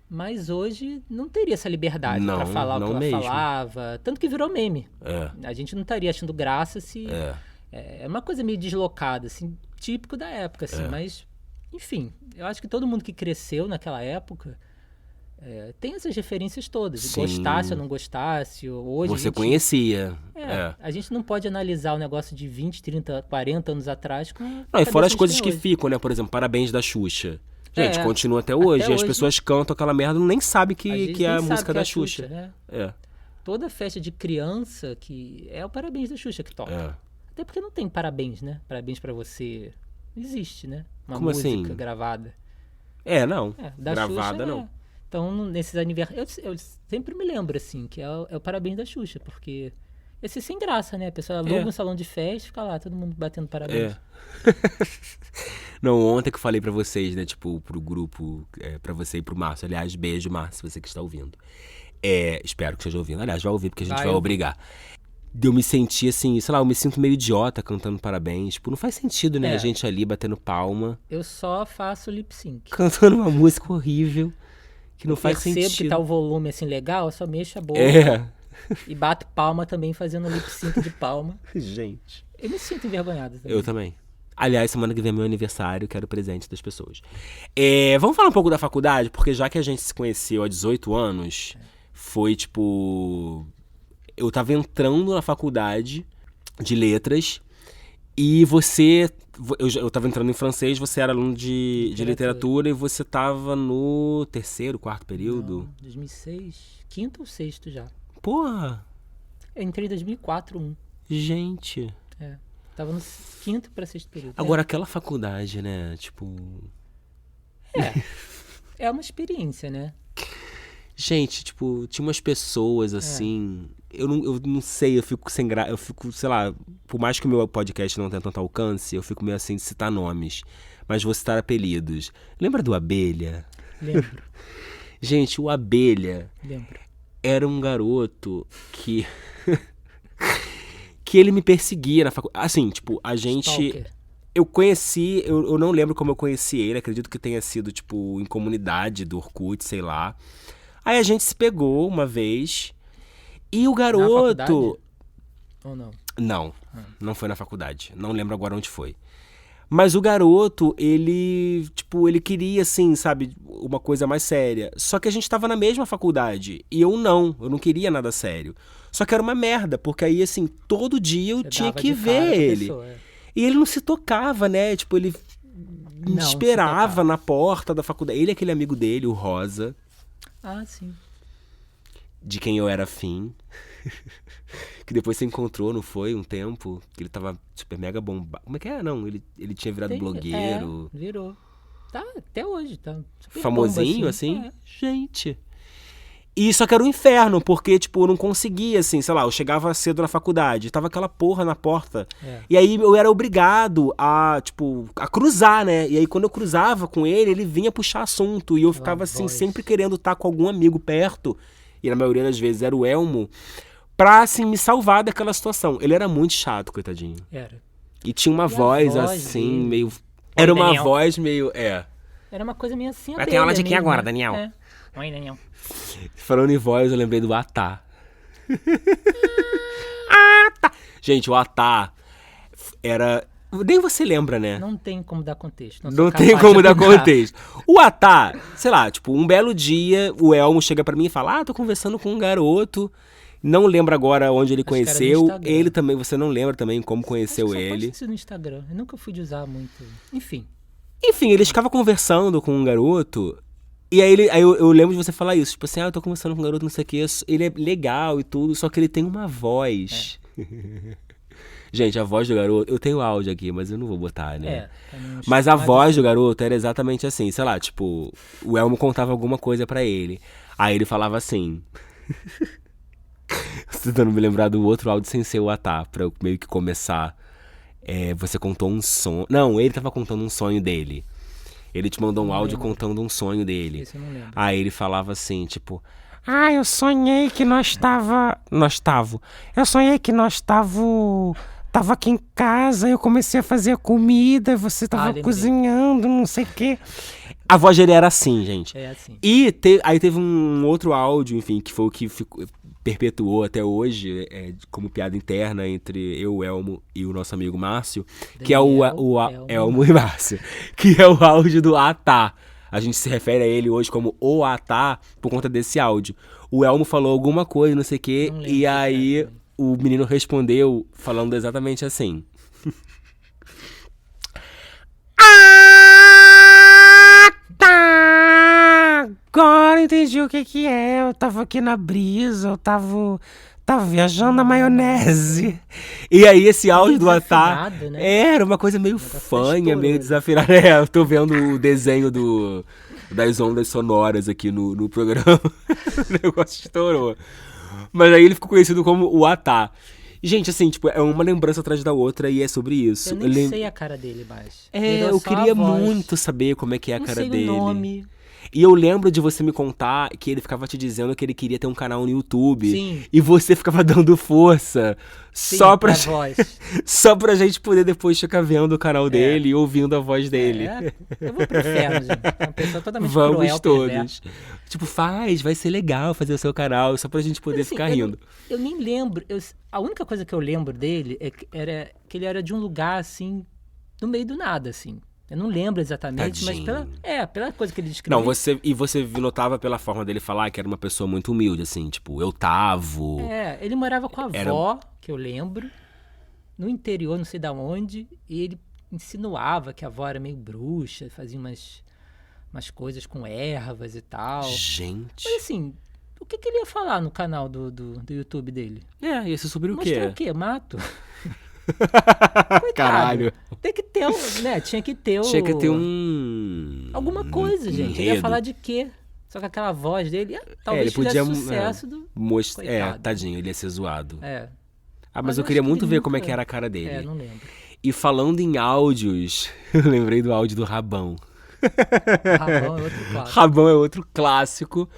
Mas hoje não teria essa liberdade Não, pra falar o não que ela mesmo. falava. Tanto que virou meme. É. A gente não estaria achando graça se... É uma coisa meio deslocada, assim, típico da época, assim. Mas, enfim, eu acho que todo mundo que cresceu naquela época tem essas referências todas. Sim. Gostasse ou não gostasse. Hoje a Você gente, conhecia. a gente não pode analisar o negócio de 20, 30, 40 anos atrás com Não, e fora as coisas que hoje. ficam, né? Por exemplo, Parabéns da Xuxa. Gente, É, continua até hoje. até E as hoje. pessoas cantam aquela merda e nem sabem A que gente é nem a sabe música que é da a Xuxa. né? É, Toda festa de criança que é o Parabéns da Xuxa que toca. é. Até porque não tem parabéns, né? Parabéns pra você. Não existe, né? Uma Como música assim? gravada. Não. Da Gravada, Xuxa, não. Então, nesses aniversários... Eu sempre me lembro, assim, que é o Parabéns da Xuxa, porque... Ia ser sem graça, né? A pessoa aluga um salão de festa e fica lá, todo mundo batendo parabéns. Não, ontem que eu falei pra vocês, né? Tipo, pro grupo, pra você e pro Márcio. Aliás, beijo, Márcio, você que está ouvindo. Espero que esteja ouvindo. Aliás, vai ouvir, porque a gente vai ouvir. obrigar. Eu me senti assim, sei lá, eu me sinto meio idiota cantando parabéns. Tipo, não faz sentido, né? A gente ali batendo palma, Eu só faço lip sync. cantando uma música horrível, que não faz Percebo sentido. que tá o volume assim legal, eu só mexo a boca e bato palma também, fazendo lip sync de palma. Gente. Eu me sinto envergonhado também. Eu também. Aliás, semana que vem é meu aniversário, quero presente das pessoas. Vamos falar um pouco da faculdade, porque já que a gente se conheceu há 18 anos, foi tipo... Eu tava entrando na faculdade de letras e você... Eu tava entrando em francês, você era aluno de literatura e você tava no terceiro, quarto período? Não, 2006, quinto ou sexto já. Porra! Eu entrei em 2004, Gente... Tava no quinto pra sexto período. Agora, aquela faculdade, né? Tipo... É uma experiência, né? Gente, tipo, tinha umas pessoas assim... Eu não sei, eu fico sem graça. Eu fico, sei lá, por mais que o meu podcast não tenha tanto alcance, eu fico meio assim de citar nomes. Mas vou citar apelidos. Lembra do Abelha? Lembro. Gente, o Abelha Lembro. era um garoto que... que ele me perseguia na faculdade. Assim, tipo, a gente... Stalker. Eu conheci... Eu não lembro como eu conheci ele. Acredito que tenha sido, tipo, em comunidade do Orkut, sei lá. Aí a gente se pegou uma vez. E o garoto... Na faculdade? Ou não? Não foi na faculdade. Não lembro agora onde foi. Mas o garoto, ele... Tipo, ele queria, assim, sabe? Uma coisa mais séria. Só que a gente tava na mesma faculdade. E eu não queria nada sério. Só que era uma merda, porque aí, assim, todo dia eu tinha que ver ele. E ele não se tocava, né? Tipo, ele me esperava na porta da faculdade. Ele é aquele amigo dele, o Rosa. Ah, sim. De quem eu era afim. Que depois você encontrou, não foi? Um tempo. Que ele tava super mega bombado. Como é que é? Não, ele tinha virado blogueiro. Virou. Tá, até hoje, tá. Super famosinho, bomba, assim? Gente... E só que era um inferno, porque, tipo, eu não conseguia, assim, sei lá, eu chegava cedo na faculdade, tava aquela porra na porta. E aí eu era obrigado a, tipo, a cruzar, né? E aí quando eu cruzava com ele, ele vinha puxar assunto. E eu ficava, assim, sempre querendo estar com algum amigo perto, e na maioria das vezes era o Elmo, pra, assim, me salvar daquela situação. Ele era muito chato, coitadinho. Era. E tinha uma voz, assim, dele, meio... Era uma Daniel. Voz meio... Era uma coisa meio assim, vai ter aula de quem agora, Daniel? Oi, Daniel. Falando em voz, eu lembrei do Atá. Gente, o Atá era... Nem você lembra, né? Não tem como dar contexto. Não tem como dar contexto. O Atá, sei lá, tipo, um belo dia, o Elmo chega pra mim e fala, tô conversando com um garoto, não lembro agora onde ele conheceu. Ele também, você não lembra também como conheceu ele. Pode ser no Instagram, eu nunca fui de usar muito. Enfim, eles ficavam conversando com um garoto... E aí, eu lembro de você falar isso, tipo assim, eu tô conversando com um garoto, não sei o que, ele é legal e tudo, só que ele tem uma voz. Gente, a voz do garoto, eu tenho áudio aqui, mas eu não vou botar, né? Mas a voz do garoto era exatamente assim, sei lá, tipo, o Elmo contava alguma coisa pra ele. Aí ele falava assim... Tô tentando me lembrar do outro áudio sem ser o Atá, pra eu meio que começar. Você contou um sonho... Não, ele tava contando um sonho dele. Ele te mandou um áudio contando um sonho dele. Esse eu não lembro. Aí ele falava assim, tipo... eu sonhei que eu sonhei que nós tava aqui em casa, eu comecei a fazer a comida, e você tava cozinhando, não sei o quê. A voz dele era assim, gente. É assim. E aí teve um outro áudio, enfim, que foi o que perpetuou até hoje, como piada interna entre eu, o Elmo e o nosso amigo Márcio, que é o Elmo e Márcio, que é o áudio do Atá. A gente se refere a ele hoje como o Atá por conta desse áudio. O Elmo falou alguma coisa, não sei o quê, e aí o menino respondeu falando exatamente assim. Agora entendi o que é. Eu tava aqui na brisa, eu tava viajando na maionese. E aí esse áudio do Atá, né? Era uma coisa meio fanha, meio desafinada. Eu tô vendo o desenho das ondas sonoras aqui no programa. O negócio estourou. Mas aí ele ficou conhecido como o Atá. Gente, assim, tipo, é uma lembrança atrás da outra e é sobre isso. Eu nem sei a cara dele mais. Eu queria muito saber como é que é a cara dele. Não sei o nome. E eu lembro de você me contar que ele ficava te dizendo que ele queria ter um canal no YouTube. Sim. E você ficava dando força. Sim, só pra voz. Só pra gente poder depois ficar vendo o canal dele e ouvindo a voz dele. Eu vou pro inferno, gente. Uma pessoa totalmente Vamos cruel, todos. Perversa. Tipo, vai ser legal fazer o seu canal, só pra gente poder ficar rindo. Eu nem lembro. A única coisa que eu lembro dele era que ele era de um lugar, assim, no meio do nada, assim. Eu não lembro exatamente, Tadinho. mas pela coisa que ele descreveu. Não, você notava pela forma dele falar que era uma pessoa muito humilde, assim, tipo, eu tavo. Ele morava com a Era- avó, que eu lembro, no interior, não sei de onde, e ele insinuava que a avó era meio bruxa, fazia umas coisas com ervas e tal. Gente. Mas assim, o que ele ia falar no canal do YouTube dele? Ia ser sobre o Mostrar quê? o quê? Mato? Coitado. Caralho. Tem que ter, né? Tinha que ter Tinha que ter um... alguma coisa, gente. Ele ia enredo. falar de quê? Só com aquela voz dele, talvez ele podia, fizesse sucesso do... Coitado. Tadinho, ele ia ser zoado. É, Mas eu eu queria acho que muito ele ver como é nunca- que era a cara dele. não lembro. E falando em áudios, eu lembrei do áudio do Rabão. Rabão é outro clássico. Rabão é outro clássico.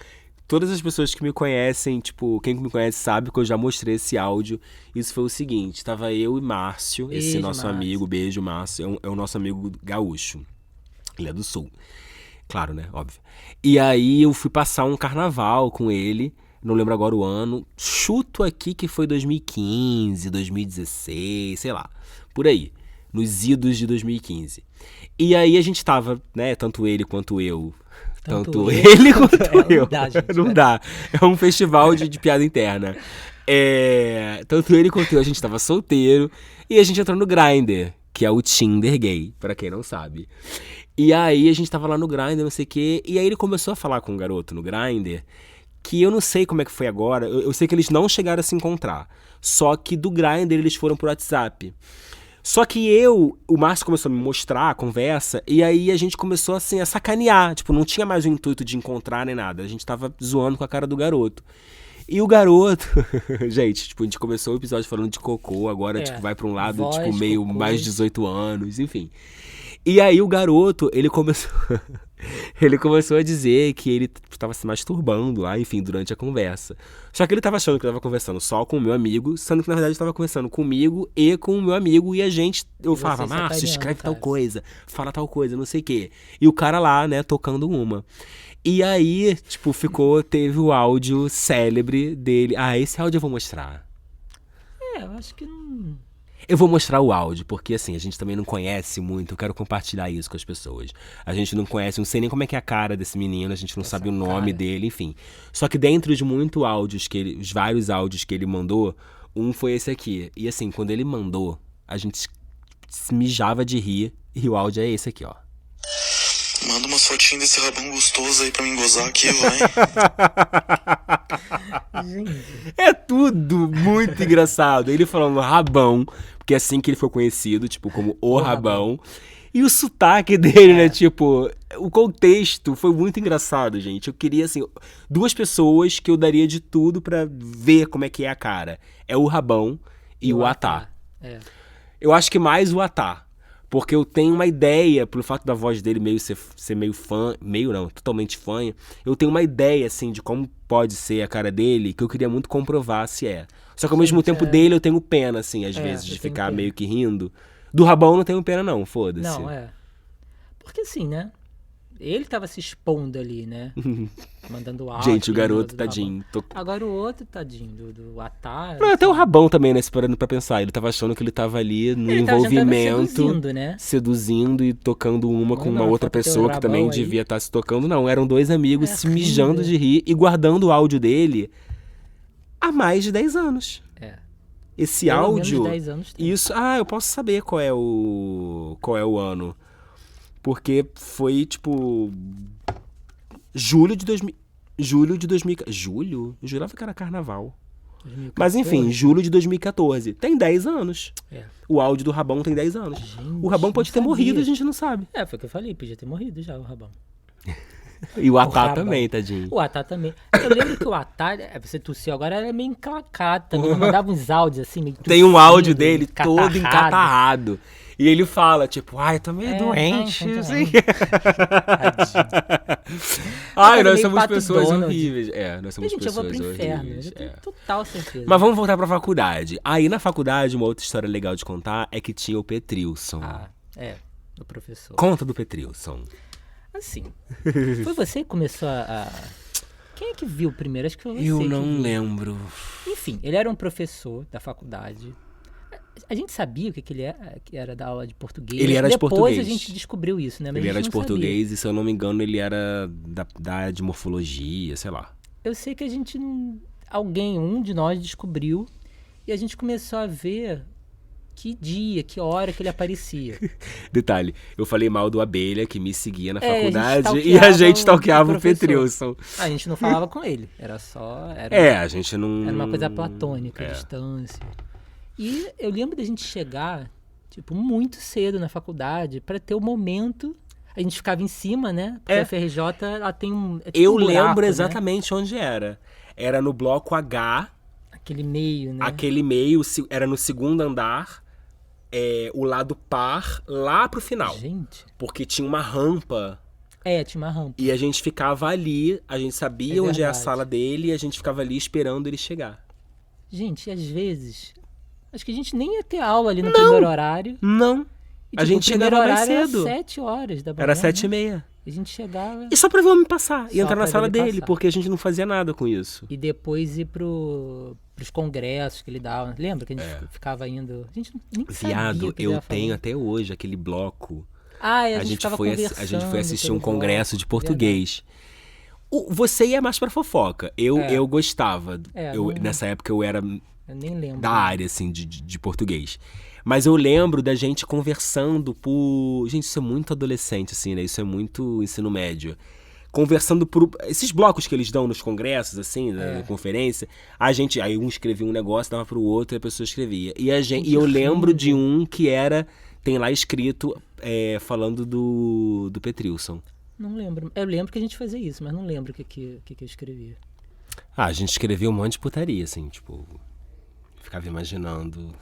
Todas as pessoas que me conhecem, tipo, quem me conhece sabe que eu já mostrei esse áudio. Isso foi o seguinte, tava eu e Márcio, esse Beijo, nosso Márcio. amigo, beijo Márcio, é o nosso amigo gaúcho. Ele é do sul. Claro, né? Óbvio. E aí eu fui passar um carnaval com ele, não lembro agora o ano. Chuto aqui que foi 2015, 2016, sei lá. Por aí. Nos idos de 2015. E aí a gente tava, né? Tanto ele quanto eu. Tanto ele quanto eu. Não dá, gente. Não dá. É um festival de piada interna. Tanto ele quanto eu, a gente tava solteiro. E a gente entrou no Grindr, que é o Tinder gay, pra quem não sabe. E aí a gente tava lá no Grindr, não sei o quê. E aí ele começou a falar com um garoto no Grindr, que eu não sei como é que foi agora. Eu sei que eles não chegaram a se encontrar. Só que do Grindr eles foram pro WhatsApp. Só que o Márcio começou a me mostrar a conversa, e aí a gente começou assim a sacanear. Tipo, não tinha mais o intuito de encontrar nem nada. A gente tava zoando com a cara do garoto. E o garoto, gente, tipo, a gente começou o episódio falando de cocô, agora, tipo, vai pra um lado, voz, tipo, meio cocô. mais de 18 anos, enfim. E aí o garoto, ele começou a dizer que ele estava se masturbando lá, enfim, durante a conversa. Só que ele estava achando que eu estava conversando só com o meu amigo, sendo que na verdade estava conversando comigo e com o meu amigo, e eu falava, vocês Márcio, sacaneando, escreve tal cara. coisa, fala tal coisa, não sei o quê. E o cara lá, né, tocando uma. E aí, tipo, teve o áudio célebre dele. Esse áudio eu vou mostrar. Eu acho que não... Eu vou mostrar o áudio, porque assim, a gente também não conhece muito, eu quero compartilhar isso com as pessoas. A gente não conhece, não sei nem como é que é a cara desse menino, a gente não sabe o nome dele, enfim. Só que dentro de muitos áudios os vários áudios que ele mandou, um foi esse aqui. E assim, quando ele mandou, a gente se mijava de rir, e o áudio é esse aqui, ó. Manda umas fotinhas desse rabão gostoso aí pra mim gozar aqui, vai. Gente, É tudo muito engraçado. Ele falando rabão, porque é assim que ele foi conhecido, tipo, como o rabão. E o sotaque dele, né, tipo, o contexto foi muito engraçado, gente. Eu queria, assim, duas pessoas que eu daria de tudo pra ver como é que é a cara. É o rabão e o Atá. É. Eu acho que mais o Atá. Porque eu tenho uma ideia, pelo fato da voz dele meio ser meio fã, meio não, totalmente fanha, eu tenho uma ideia, assim, de como pode ser a cara dele, que eu queria muito comprovar se é. Só que ao mesmo tempo dele eu tenho pena, assim, às vezes, eu de tenho ficar pena. meio que rindo. Do Rabão eu não tenho pena não, foda-se. Não, Porque assim, né? Ele tava se expondo ali, né? Mandando áudio. Gente, o garoto, do tadinho. Rabão. Agora o outro, tadinho, do Atá. Não, até o Rabão também, né, se parando pra pensar. Ele tava achando que ele tava ali no Ele tava envolvimento, seduzindo, né? seduzindo e tocando uma com uma Não, outra só que tem o pessoa que Rabão também aí. devia estar se tocando. Não, eram dois amigos se mijando rindo. de rir e guardando o áudio dele há mais de 10 anos. É. Esse Pelo áudio... menos 10 anos tem. Isso, eu posso saber qual é o ano. Porque foi, tipo... Julho de 2000... Julho? Eu jurava que era carnaval. 2014. Mas enfim, julho de 2014. Tem 10 anos. É. O áudio do Rabão tem 10 anos. Gente, O Rabão pode não ter morrido, sabia. a gente não sabe. Foi o que eu falei, podia ter morrido já o Rabão. E o Atá Rabão. também, tadinho. O Atá também. Eu lembro que o Atá, você tossiu agora, era meio enclacado também. Ele mandava uns áudios assim, meio Tem um tossindo, áudio dele todo catarrado. encatarrado. E ele fala, tipo, tô meio É, doente. tô assim. Tadinho. Nós meio somos Pato pessoas Donald. horríveis. Nós somos Gente, eu vou pessoas pro inferno. horríveis. Eu tenho total certeza. Mas vamos voltar pra faculdade. Aí na faculdade, uma outra história legal de contar é que tinha o Petrilson. O professor. Conta do Petrilson. Assim, foi você que começou a... Quem é que viu primeiro? Acho que foi você Eu que não viu. lembro. Enfim, ele era um professor da faculdade. A gente sabia o que ele era, que era da aula de português. Ele era de Depois português. a gente descobriu isso, né? Mas Ele a gente era de não sabia. português e, se eu não me engano, ele era da área de morfologia, sei lá. Eu sei que a gente não... um de nós descobriu e a gente começou a ver que dia, que hora que ele aparecia. Detalhe, eu falei mal do Abelha, que me seguia na É, a gente faculdade, e a gente stalkeava o professor. Petrilson. A gente não falava com ele, era só... A gente não... Era uma coisa platônica, É. distância. E eu lembro da gente chegar, tipo, muito cedo na faculdade pra ter o momento... A gente ficava em cima, né? Porque É. a FRJ, ela tem um... é tipo Eu um buraco, lembro né? exatamente onde era. Era no bloco H, Aquele meio, né? aquele meio, era no segundo andar, o lado par, lá pro final. Gente... Porque tinha uma rampa tinha uma rampa. e a gente ficava ali, a gente sabia onde é a verdade. sala dele e a gente ficava ali esperando ele chegar. Gente, e às vezes... Acho que a gente nem ia ter aula ali no primeiro horário. Não, E, a tipo, gente o primeiro chegava mais horário cedo. Era 7 horas da manhã. Era né? 7h30. A gente chegava... E só pra ver o homem passar e Só entrar na pra sala ver ele dele, passar. porque a gente não fazia nada com isso. E depois ir pros congressos que ele dava. Lembra que a gente ficava indo... A gente nem sabia Viado, o que ele eu ia tenho falar. até hoje aquele bloco. Ah, e A gente ficava foi conversando assistir um pelo congresso bloco. de português. Você ia mais pra fofoca. Eu gostava. Não- Nessa época eu era Eu nem lembro. da área, assim, de português. Mas eu lembro da gente conversando por... Gente, isso é muito adolescente, assim, né? Isso é muito ensino médio. Conversando por... Esses blocos que eles dão nos congressos, assim, na conferência, a gente... Aí um escrevia um negócio, dava pro outro e a pessoa escrevia. E eu lembro de um que era... Tem lá escrito, falando do Petrilson. Não lembro. Eu lembro que a gente fazia isso, mas não lembro o que eu escrevia. A gente escrevia um monte de putaria, assim, tipo... Ficava imaginando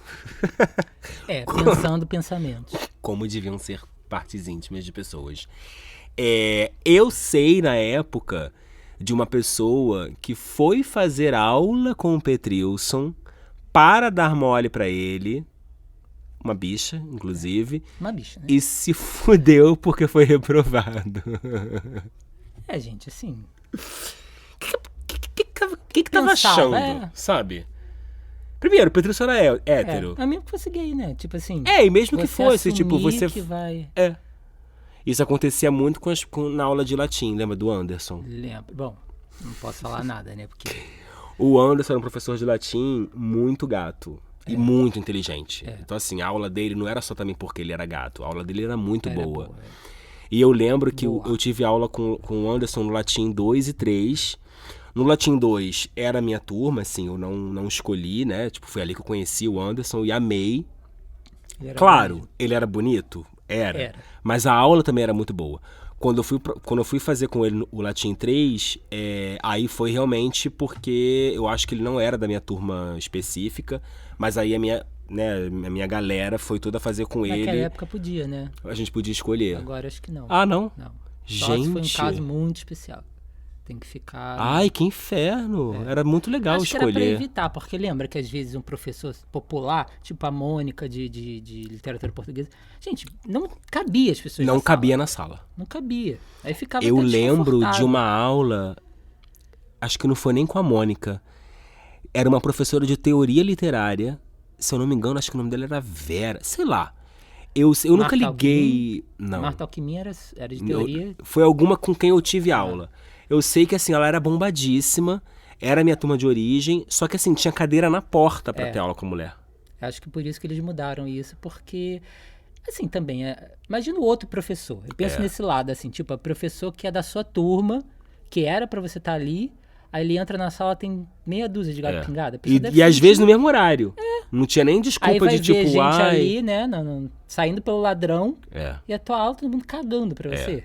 Pensando pensamentos. como deviam ser partes íntimas de pessoas. Eu sei, na época, de uma pessoa que foi fazer aula com o Petrilson para dar mole pra ele, uma bicha, inclusive, Uma bicha, né? e se fudeu porque foi reprovado. Gente, assim... O que tava Pensava, achando, sabe? Primeiro, o Petrilson era hétero. É mesmo que fosse gay, né? Tipo assim... E mesmo que você fosse, tipo, assumir você... que vai... Isso acontecia muito na aula de latim, lembra do Anderson? Lembro. Bom, não posso falar nada, né? Porque... O Anderson era um professor de latim muito gato e muito inteligente. Então, assim, a aula dele não era só também porque ele era gato. A aula dele era muito boa. E eu lembro que eu tive aula com o Anderson no latim 2 e 3. No latim 2 era a minha turma, assim, eu não escolhi, né? Tipo, foi ali que eu conheci o Anderson e amei. Claro, ele era bonito? Era. Mas a aula também era muito boa. Quando eu fui fazer com ele o Latim 3, aí foi realmente porque eu acho que ele não era da minha turma específica, mas aí a minha galera foi toda fazer com ele. Naquela época podia, né? A gente podia escolher. Agora acho que não. Ah, não? Não. Só se foi um Gente. caso muito especial. Tem que ficar... Ai, que inferno. Era muito legal Acho que era pra escolher. evitar, porque lembra que às vezes um professor popular, tipo a Mônica de literatura portuguesa, gente, não cabia as pessoas Não na cabia sala. na sala. Não cabia. Aí ficava Eu até lembro de desconfortável. uma aula, acho que não foi nem com a Mônica, era uma professora de teoria literária, se eu não me engano, acho que o nome dela era Vera, sei lá. Eu nunca Marta liguei... Não. Marta Alquimia era de teoria. Foi alguma com quem eu tive aula. Eu sei que, assim, ela era bombadíssima, era minha turma de origem, só que, assim, tinha cadeira na porta pra ter aula com mulher. Acho que por isso que eles mudaram isso, porque, assim, também, imagina o outro professor. Eu penso nesse lado, assim, tipo, o professor que é da sua turma, que era pra você estar ali, aí ele entra na sala, tem meia dúzia de gato pingado. A pessoa deve E às sentir- vezes no mesmo horário. Não tinha nem Aí desculpa vai de ver tipo, gente ai... ali, né, saindo pelo ladrão, É. e a tua aula, todo mundo cagando pra você.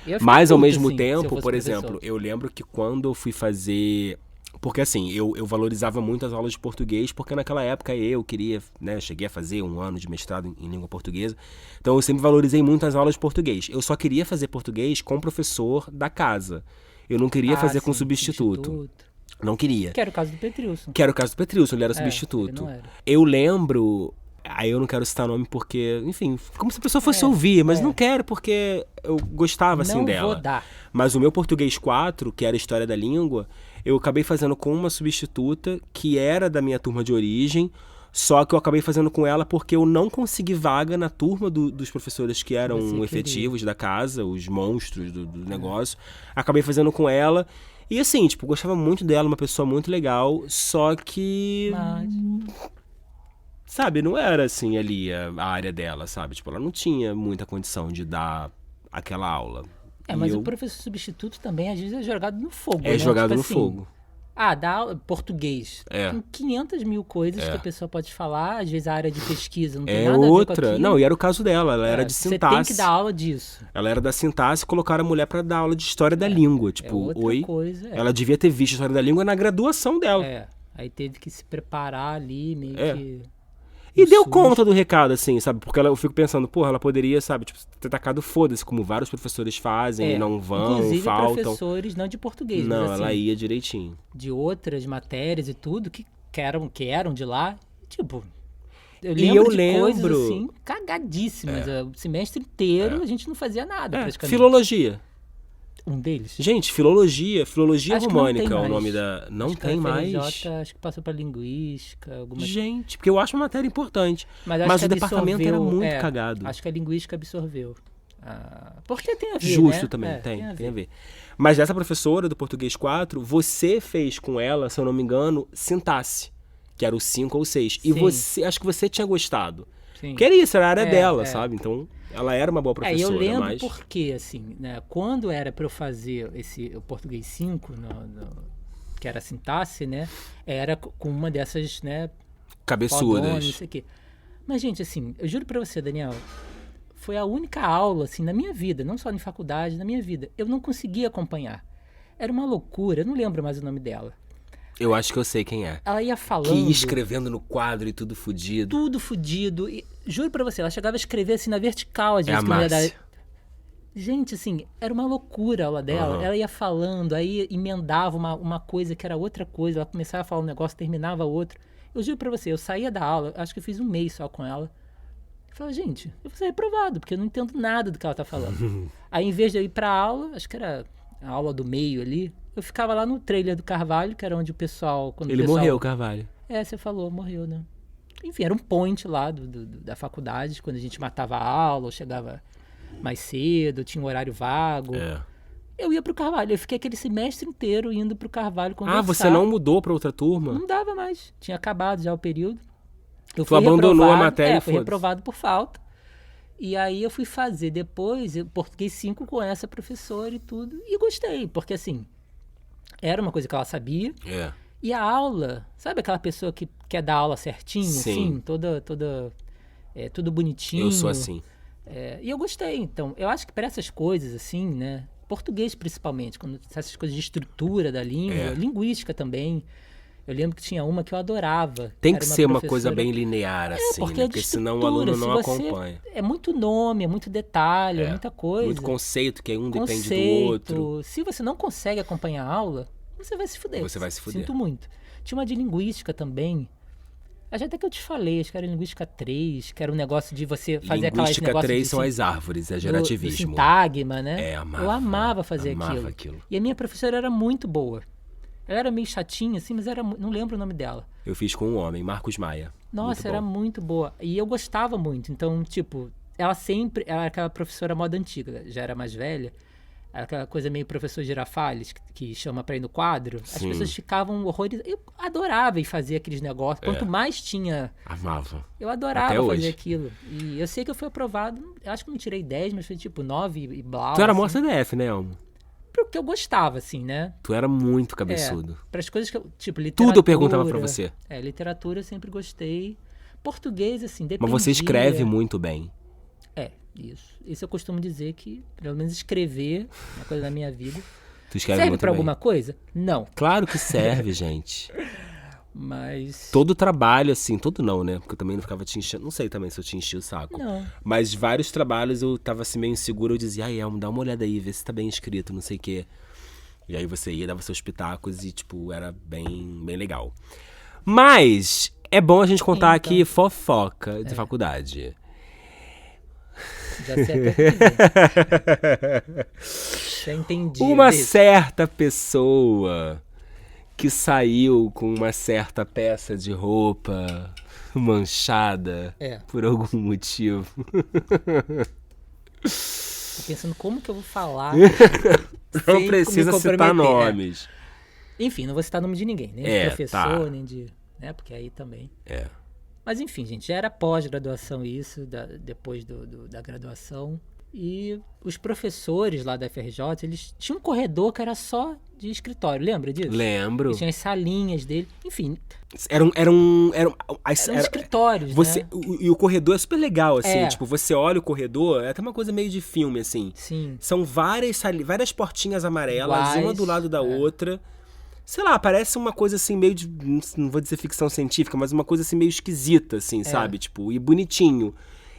Eu ia ficar Mas ao puto, mesmo assim, se eu tempo, fosse por professor. exemplo, eu lembro que quando eu fui fazer... Porque assim, eu valorizava muito as aulas de português, porque naquela época eu queria, né, cheguei a fazer 1 ano de mestrado em língua portuguesa, então eu sempre valorizei muito as aulas de português. Eu só queria fazer português com o professor da casa. Eu não queria fazer com sim, substituto. Não queria. Que era o caso do Petrilson. Que era o caso do Petrilson, ele era Ele substituto. não era. Eu lembro... Aí eu não quero citar nome porque, enfim, como se a pessoa fosse ouvir, mas não quero porque eu gostava, assim, Não dela. vou dar. Mas o meu português 4, que era História da Língua, eu acabei fazendo com uma substituta que era da minha turma de origem, Só que eu acabei fazendo com ela porque eu não consegui vaga na turma dos professores que eram Você efetivos da casa, os monstros do negócio. Acabei fazendo com ela. E assim, tipo, gostava muito dela, uma pessoa muito legal. Só que... Mas... Sabe, não era assim ali a área dela, sabe? Tipo, ela não tinha muita condição de dar aquela aula. Mas o professor substituto também, às vezes, é jogado no fogo, É né? jogado Tipo no assim, fogo. dá aula, português. É. Tem 500 mil coisas que a pessoa pode falar, às vezes a área de pesquisa não tem É nada a ver com outra. aquilo. Não, e era o caso dela, ela era de Você sintaxe. tem que dar aula disso. Ela era da sintaxe e colocaram a mulher pra dar aula de história da língua. Tipo, outra coisa. Ela devia ter visto história da língua na graduação dela. Aí teve que se preparar ali, meio que... E deu susto. conta do recado, assim, sabe? Porque eu fico pensando, porra, ela poderia, sabe, tipo, ter tacado foda-se, como vários professores fazem, e não vão, inclusive faltam. professores, não de português, Não, mas assim, ela ia direitinho. de outras matérias e tudo, que eram de lá. Tipo, eu E lembro eu de lembro- coisas assim, cagadíssimas. O semestre inteiro a gente não fazia nada, praticamente. Filologia. Um deles. Gente, filologia Acho que não tem românica é o mais. nome da... Não Acho que tem a mais? FRJ, acho que passou pra linguística, alguma Gente, porque eu acho uma matéria importante. Mas, Mas o departamento era muito cagado. Acho que a linguística absorveu. Porque tem a ver, Justo né? também, tem a ver. Mas essa professora do Português 4, você fez com ela, se eu não me engano, sintaxe, que era o 5 ou 6. E Sim. você, acho que você tinha gostado. Sim. Porque era isso, era a área dela, é. sabe? Então, ela era uma boa E professora, eu lembro mas... porque, assim, né, quando era pra eu fazer o português 5, que era a sintaxe, né, era com uma dessas, né, fodona, Cabeçudas. não sei o quê. Mas, gente, assim, eu juro pra você, Daniel, foi a única aula, assim, na minha vida, não só em faculdade, na minha vida, eu não conseguia acompanhar. Era uma loucura, eu não lembro mais o nome dela. Eu acho que eu sei quem é. Ela ia falando... Que ia escrevendo no quadro e tudo fudido. Tudo fudido. E, juro pra você, ela chegava a escrever assim na vertical, às É vezes. a que não ia Márcia. Gente, assim, era uma loucura a aula dela. Uhum. Ela ia falando, aí emendava uma coisa que era outra coisa. Ela começava a falar um negócio, terminava outro. Eu juro pra você, eu saía da aula, acho que eu fiz um mês só com ela. Eu falei, gente, eu vou ser reprovado, porque eu não entendo nada do que ela tá falando. Aí, em vez de eu ir pra aula, acho que era a aula do meio ali, eu ficava lá no trailer do Carvalho, que era onde o pessoal... Quando Ele o pessoal, morreu, Carvalho. você falou, morreu, né? Enfim, era um point lá da faculdade, quando a gente matava a aula, ou chegava mais cedo, tinha um horário vago. Eu ia pro Carvalho, eu fiquei aquele semestre inteiro indo pro Carvalho conversar. Você não mudou pra outra turma? Não dava mais, tinha acabado já o período. Eu Tu abandonou a matéria e fui foda-se. reprovado por falta. E aí eu fui fazer depois português 5 com essa professora e tudo, e gostei, porque assim, era uma coisa que ela sabia. E a aula, sabe aquela pessoa que quer dar aula certinho, Sim. assim, tudo bonitinho. Eu sou assim. E eu gostei, então, eu acho que para essas coisas, assim, né, português principalmente, quando essas coisas de estrutura da língua, linguística também, eu lembro que tinha uma que eu adorava. Tem era que ser uma coisa professora- bem linear, assim, porque né? é de Porque senão o estrutura, aluno não se você- acompanha. É muito nome, é muito detalhe, é muita coisa. Muito conceito, que um depende do outro. Se você não consegue acompanhar a aula, você vai se fuder. Você vai se fuder. Sinto muito. Tinha uma de linguística também. Acho até que eu te falei, acho que era linguística 3, que era um negócio de você fazer aquelas Linguística negócios 3 de são as árvores, é do gerativismo. sintagma, né? Amava. Eu amava fazer Amava aquilo. aquilo. E a minha professora era muito boa. Ela era meio chatinha, assim, mas não lembro o nome dela. Eu fiz com um homem, Marcos Maia. Nossa, Muito era bom. muito boa. E eu gostava muito. Então, tipo, ela era aquela professora moda antiga, já era mais velha. Era aquela coisa meio professor Girafales, que chama pra ir no quadro. As Sim. pessoas ficavam horrorizadas. Eu adorava ir fazer aqueles negócios. Quanto mais tinha, Amava. eu adorava Até hoje. fazer aquilo. E eu sei que eu fui aprovado, eu acho que não tirei 10, mas foi tipo 9 e blau. Tu era assim, mó CDF, né, Elmo? porque eu gostava, assim, né? Tu era muito cabeçudo. Para as coisas que eu, tipo, literatura. Tudo eu perguntava pra você. Literatura eu sempre gostei. Português, assim, Mas dependia. você escreve muito bem. Isso. Isso eu costumo dizer que, pelo menos escrever, é uma coisa da minha vida. Tu escreve Serve muito pra bem. alguma coisa? Não. Claro que serve, gente. Mas. Todo trabalho, assim, todo não, né? Porque eu também não ficava te enchendo. Não sei também se eu te enchi o saco. Não. Mas vários trabalhos eu tava assim meio inseguro. Eu dizia, ai, Elmo, dá uma olhada aí, vê se tá bem escrito, não sei o quê. E aí você ia, dava seus pitacos e, tipo, era bem, bem legal. Mas é bom a gente contar Então. aqui fofoca de faculdade. Já sei até o que dizer. Já entendi. Uma desse. certa pessoa que saiu com uma certa peça de roupa manchada É. por algum motivo. Tô pensando como que eu vou falar. Não sem precisa me citar comprometer. nomes. Enfim, não vou citar nome de ninguém, nem É, de professor, tá. nem de. Né, porque aí também. É. Mas enfim, gente, já era pós-graduação isso, depois da graduação. E os professores lá da FRJ, eles tinham um corredor que era só de escritório, lembra disso? Lembro. Eles tinham as salinhas dele. Enfim, Eram eram escritórios, você, né? e o corredor é super legal, assim. É. Tipo, você olha o corredor, é até uma coisa meio de filme, assim. Sim. São várias portinhas amarelas, Iguais, uma do lado da outra. Sei lá, parece uma coisa assim meio de... Não vou dizer ficção científica, mas uma coisa assim meio esquisita, assim, sabe? Tipo, e bonitinho.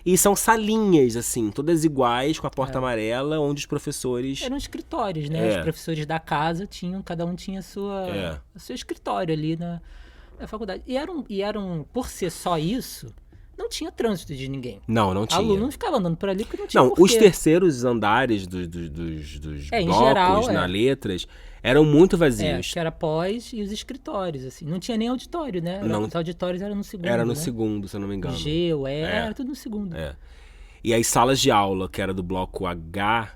E são salinhas, assim, todas iguais, com a porta amarela, onde os professores... Eram escritórios, né? É. Os professores da casa cada um tinha o seu escritório ali na faculdade. E eram, por ser só isso, não tinha trânsito de ninguém. Não tinha. Aluno não ficava andando por ali porque não tinha Não, porquê. os terceiros andares dos em blocos, geral, na letras, eram muito vazios. Que era pós e os escritórios, assim. Não tinha nem auditório, né? Não. Os auditórios eram no segundo, Era no né? segundo, se eu não me O engano. G, o E, era tudo no segundo. É. E as salas de aula, que era do bloco H,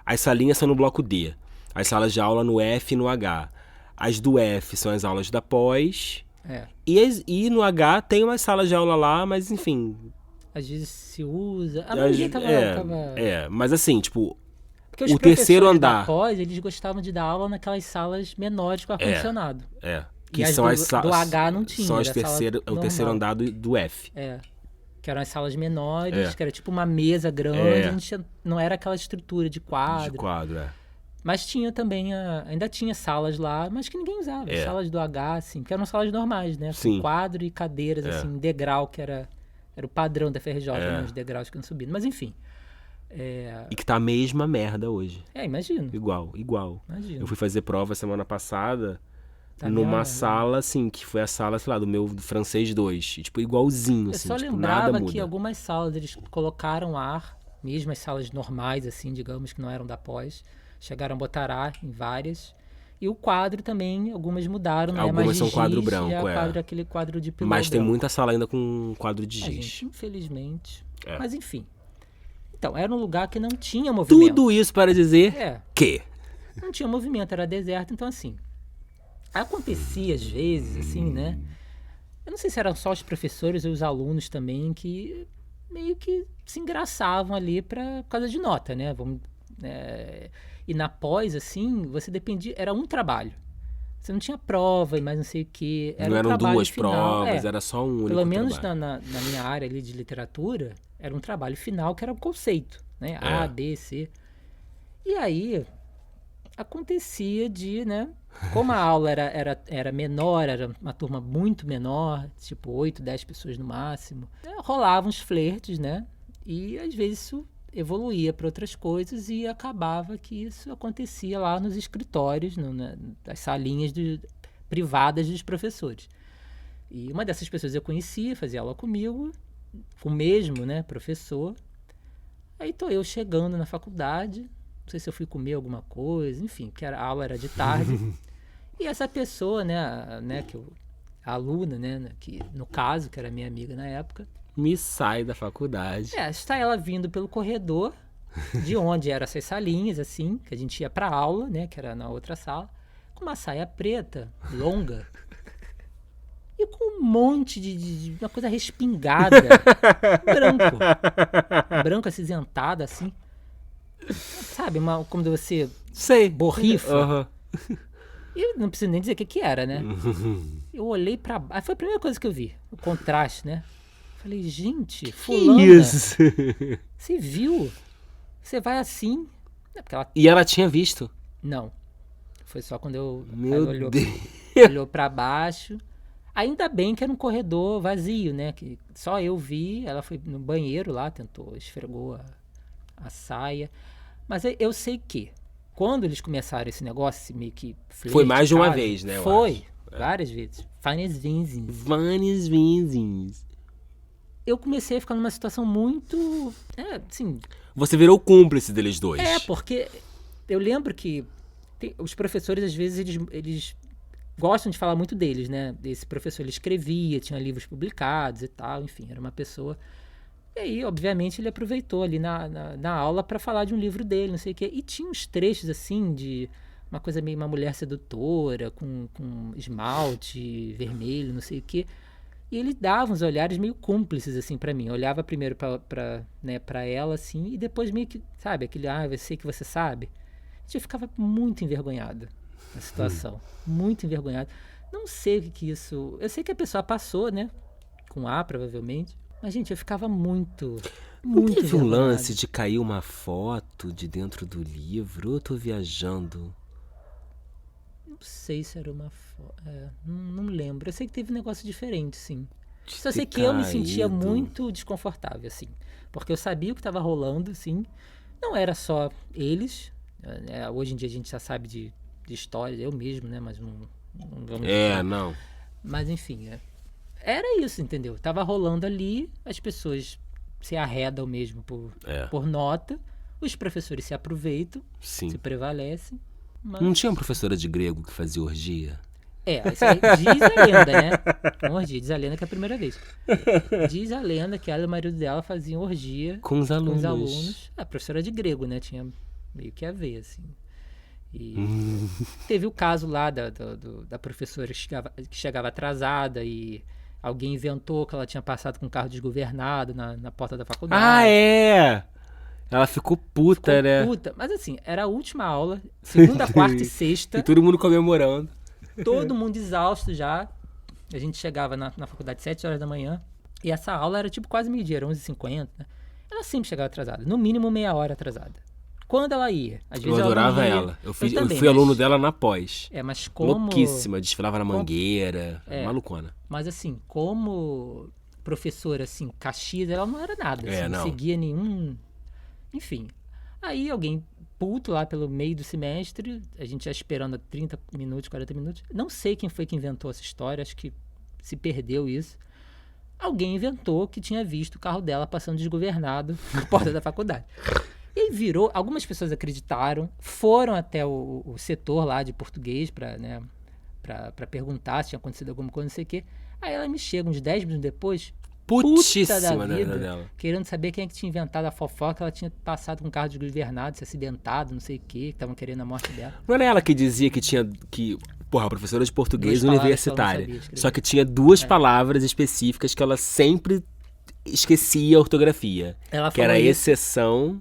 as salinhas são no bloco D. As salas de aula no F e no H. As do F são as aulas da pós. É. E no H tem umas salas de aula lá, mas enfim... Às vezes se usa... A maioria tava... mas assim, tipo... Porque os o terceiro professores andar. da pós, eles gostavam de dar aula naquelas salas menores com ar-condicionado. Que E as são as do salas... H não tinha, São as era sala o terceiro normal. andar do F. Que eram as salas menores, que era tipo uma mesa grande, não era aquela estrutura de quadro. De quadro, Mas tinha também, ainda tinha salas lá, mas que ninguém usava. Salas do H, assim, que eram salas normais, né? Sim. Com quadro e cadeiras, assim, degrau, que era o padrão da FRJ, né? Os degraus que iam subindo. Mas enfim. E que tá a mesma merda hoje. Imagino. Igual. Imagino. Eu fui fazer prova semana passada Tá numa mesmo, sala, assim, que foi a sala, sei lá, do francês 2. E, tipo, igualzinho, Eu assim, só tipo, nada lembrava muda. que algumas salas eles colocaram ar, mesmo as salas normais, assim, digamos, que não eram da pós, chegaram a botar ar em várias. E o quadro também, algumas mudaram, não Algumas é mais de são quadro giz, branco, aquele quadro de pilão Mas tem branco. muita sala ainda com quadro de giz. Gente, infelizmente. Mas enfim. Então, era um lugar que não tinha movimento. Tudo isso para dizer que... Não tinha movimento, era deserto, então assim... Acontecia às vezes, assim, né? Eu não sei se eram só os professores ou os alunos também que meio que se engraçavam ali por causa de nota, né? E na pós, assim, você dependia... Era um trabalho. Você não tinha prova e mais não sei o quê. Era não um eram trabalho duas final. provas, era só um único Pelo menos trabalho. na minha área ali de literatura, era um trabalho final que era o conceito, né? A, B, C. E aí, acontecia de, né? Como a aula era menor, era uma turma muito menor, tipo 8, 10 pessoas no máximo, rolavam uns flertes, né? E às vezes isso evoluía para outras coisas e acabava que isso acontecia lá nos escritórios, das salinhas privadas dos professores. E uma dessas pessoas eu conhecia, fazia aula comigo, o mesmo, né, professor. Aí tô eu chegando na faculdade, não sei se eu fui comer alguma coisa, enfim, porque a aula era de tarde. E essa pessoa, a aluna, né, que no caso, que era minha amiga na época, Me sai da faculdade. está ela vindo pelo corredor, de onde eram essas salinhas, assim, que a gente ia pra aula, né, que era na outra sala, com uma saia preta, longa, e com um monte de uma coisa respingada, branco acinzentada, assim. Sabe, quando você Sei. borrifa. Aham. E não preciso nem dizer o que era, né? Eu olhei pra baixo. Foi a primeira coisa que eu vi. O contraste, né? Falei, gente, fulana, Isso. você viu? Você vai assim. Porque ela... E ela tinha visto. Não. Foi só quando Meu ela Deus. olhou pra baixo. Ainda bem que era um corredor vazio, né? Que só eu vi. Ela foi no banheiro lá, esfregou a saia. Mas eu sei que quando eles começaram esse negócio, meio que flerte, Foi mais de uma caso, vez, né? eu Foi, acho. várias vezes. Várias vezes. Várias vezes. Eu comecei a ficar numa situação muito... assim... Você virou cúmplice deles dois. Porque eu lembro que os professores, às vezes, eles gostam de falar muito deles, né? Esse professor, ele escrevia, tinha livros publicados e tal, enfim, era uma pessoa... E aí, obviamente, ele aproveitou ali na aula para falar de um livro dele, não sei o quê. E tinha uns trechos, assim, de uma coisa meio uma mulher sedutora, com esmalte vermelho, não sei o quê. E ele dava uns olhares meio cúmplices, assim, para mim. Eu olhava primeiro pra ela, assim, e depois meio que, sabe, aquele, eu sei que você sabe. Eu ficava muito envergonhado na situação. Muito envergonhado. Não sei o que isso... Eu sei que a pessoa passou, né? Com A, provavelmente. Mas, gente, eu ficava muito Teve um envergonhado. lance de cair uma foto de dentro do livro? Ou eu tô viajando? Não sei se era uma foto. Não lembro. Eu sei que teve um negócio diferente, sim. Só sei que eu me sentia muito desconfortável, assim. Porque eu sabia o que estava rolando, assim. Não era só eles. Hoje em dia a gente já sabe de história, eu mesmo, né? Mas não vamos... não. Mas, enfim, era isso, entendeu? Tava rolando ali, as pessoas se arredam mesmo por nota, os professores se aproveitam, Sim. se prevalecem. Mas... Não tinha uma professora de grego que fazia orgia? Isso aí diz a lenda, né? Orgia, diz a lenda que é a primeira vez. Diz a lenda que ela e o marido dela faziam orgia Com os alunos. A professora de grego, né? Tinha meio que a ver, assim. E teve o caso lá da professora que chegava atrasada e alguém inventou que ela tinha passado com um carro desgovernado na porta da faculdade. Ela ficou puta, né? Puta. Mas assim, era a última aula, segunda, quarta e sexta. E todo mundo comemorando. Todo mundo exausto já. A gente chegava na faculdade às 7 horas da manhã. E essa aula era tipo quase meio-dia, era 11h50. Né? Ela sempre chegava atrasada, no mínimo meia hora atrasada. Quando ela ia? Às vezes Eu adorava ela. Eu fui aluno dela na pós. Mas como... Louquíssima, desfilava na Mangueira. Malucona. Mas assim, como professora, assim, Caxias, ela não era nada. Assim, não seguia nenhum... Enfim. Aí alguém puto lá pelo meio do semestre, a gente já esperando 30 minutos, 40 minutos. Não sei quem foi que inventou essa história, acho que se perdeu isso. Alguém inventou que tinha visto o carro dela passando desgovernado na porta da faculdade. E virou, algumas pessoas acreditaram, foram até o setor lá de português pra perguntar se tinha acontecido alguma coisa, não sei o quê. Aí ela me chega uns 10 minutos depois, putíssima da vida dela, querendo saber quem é que tinha inventado a fofoca, ela tinha passado com um carro desgovernado, se acidentado, não sei o quê, que estavam querendo a morte dela. Não era ela que dizia que tinha a professora de português universitária, só que tinha duas palavras específicas que ela sempre esquecia a ortografia, que era exceção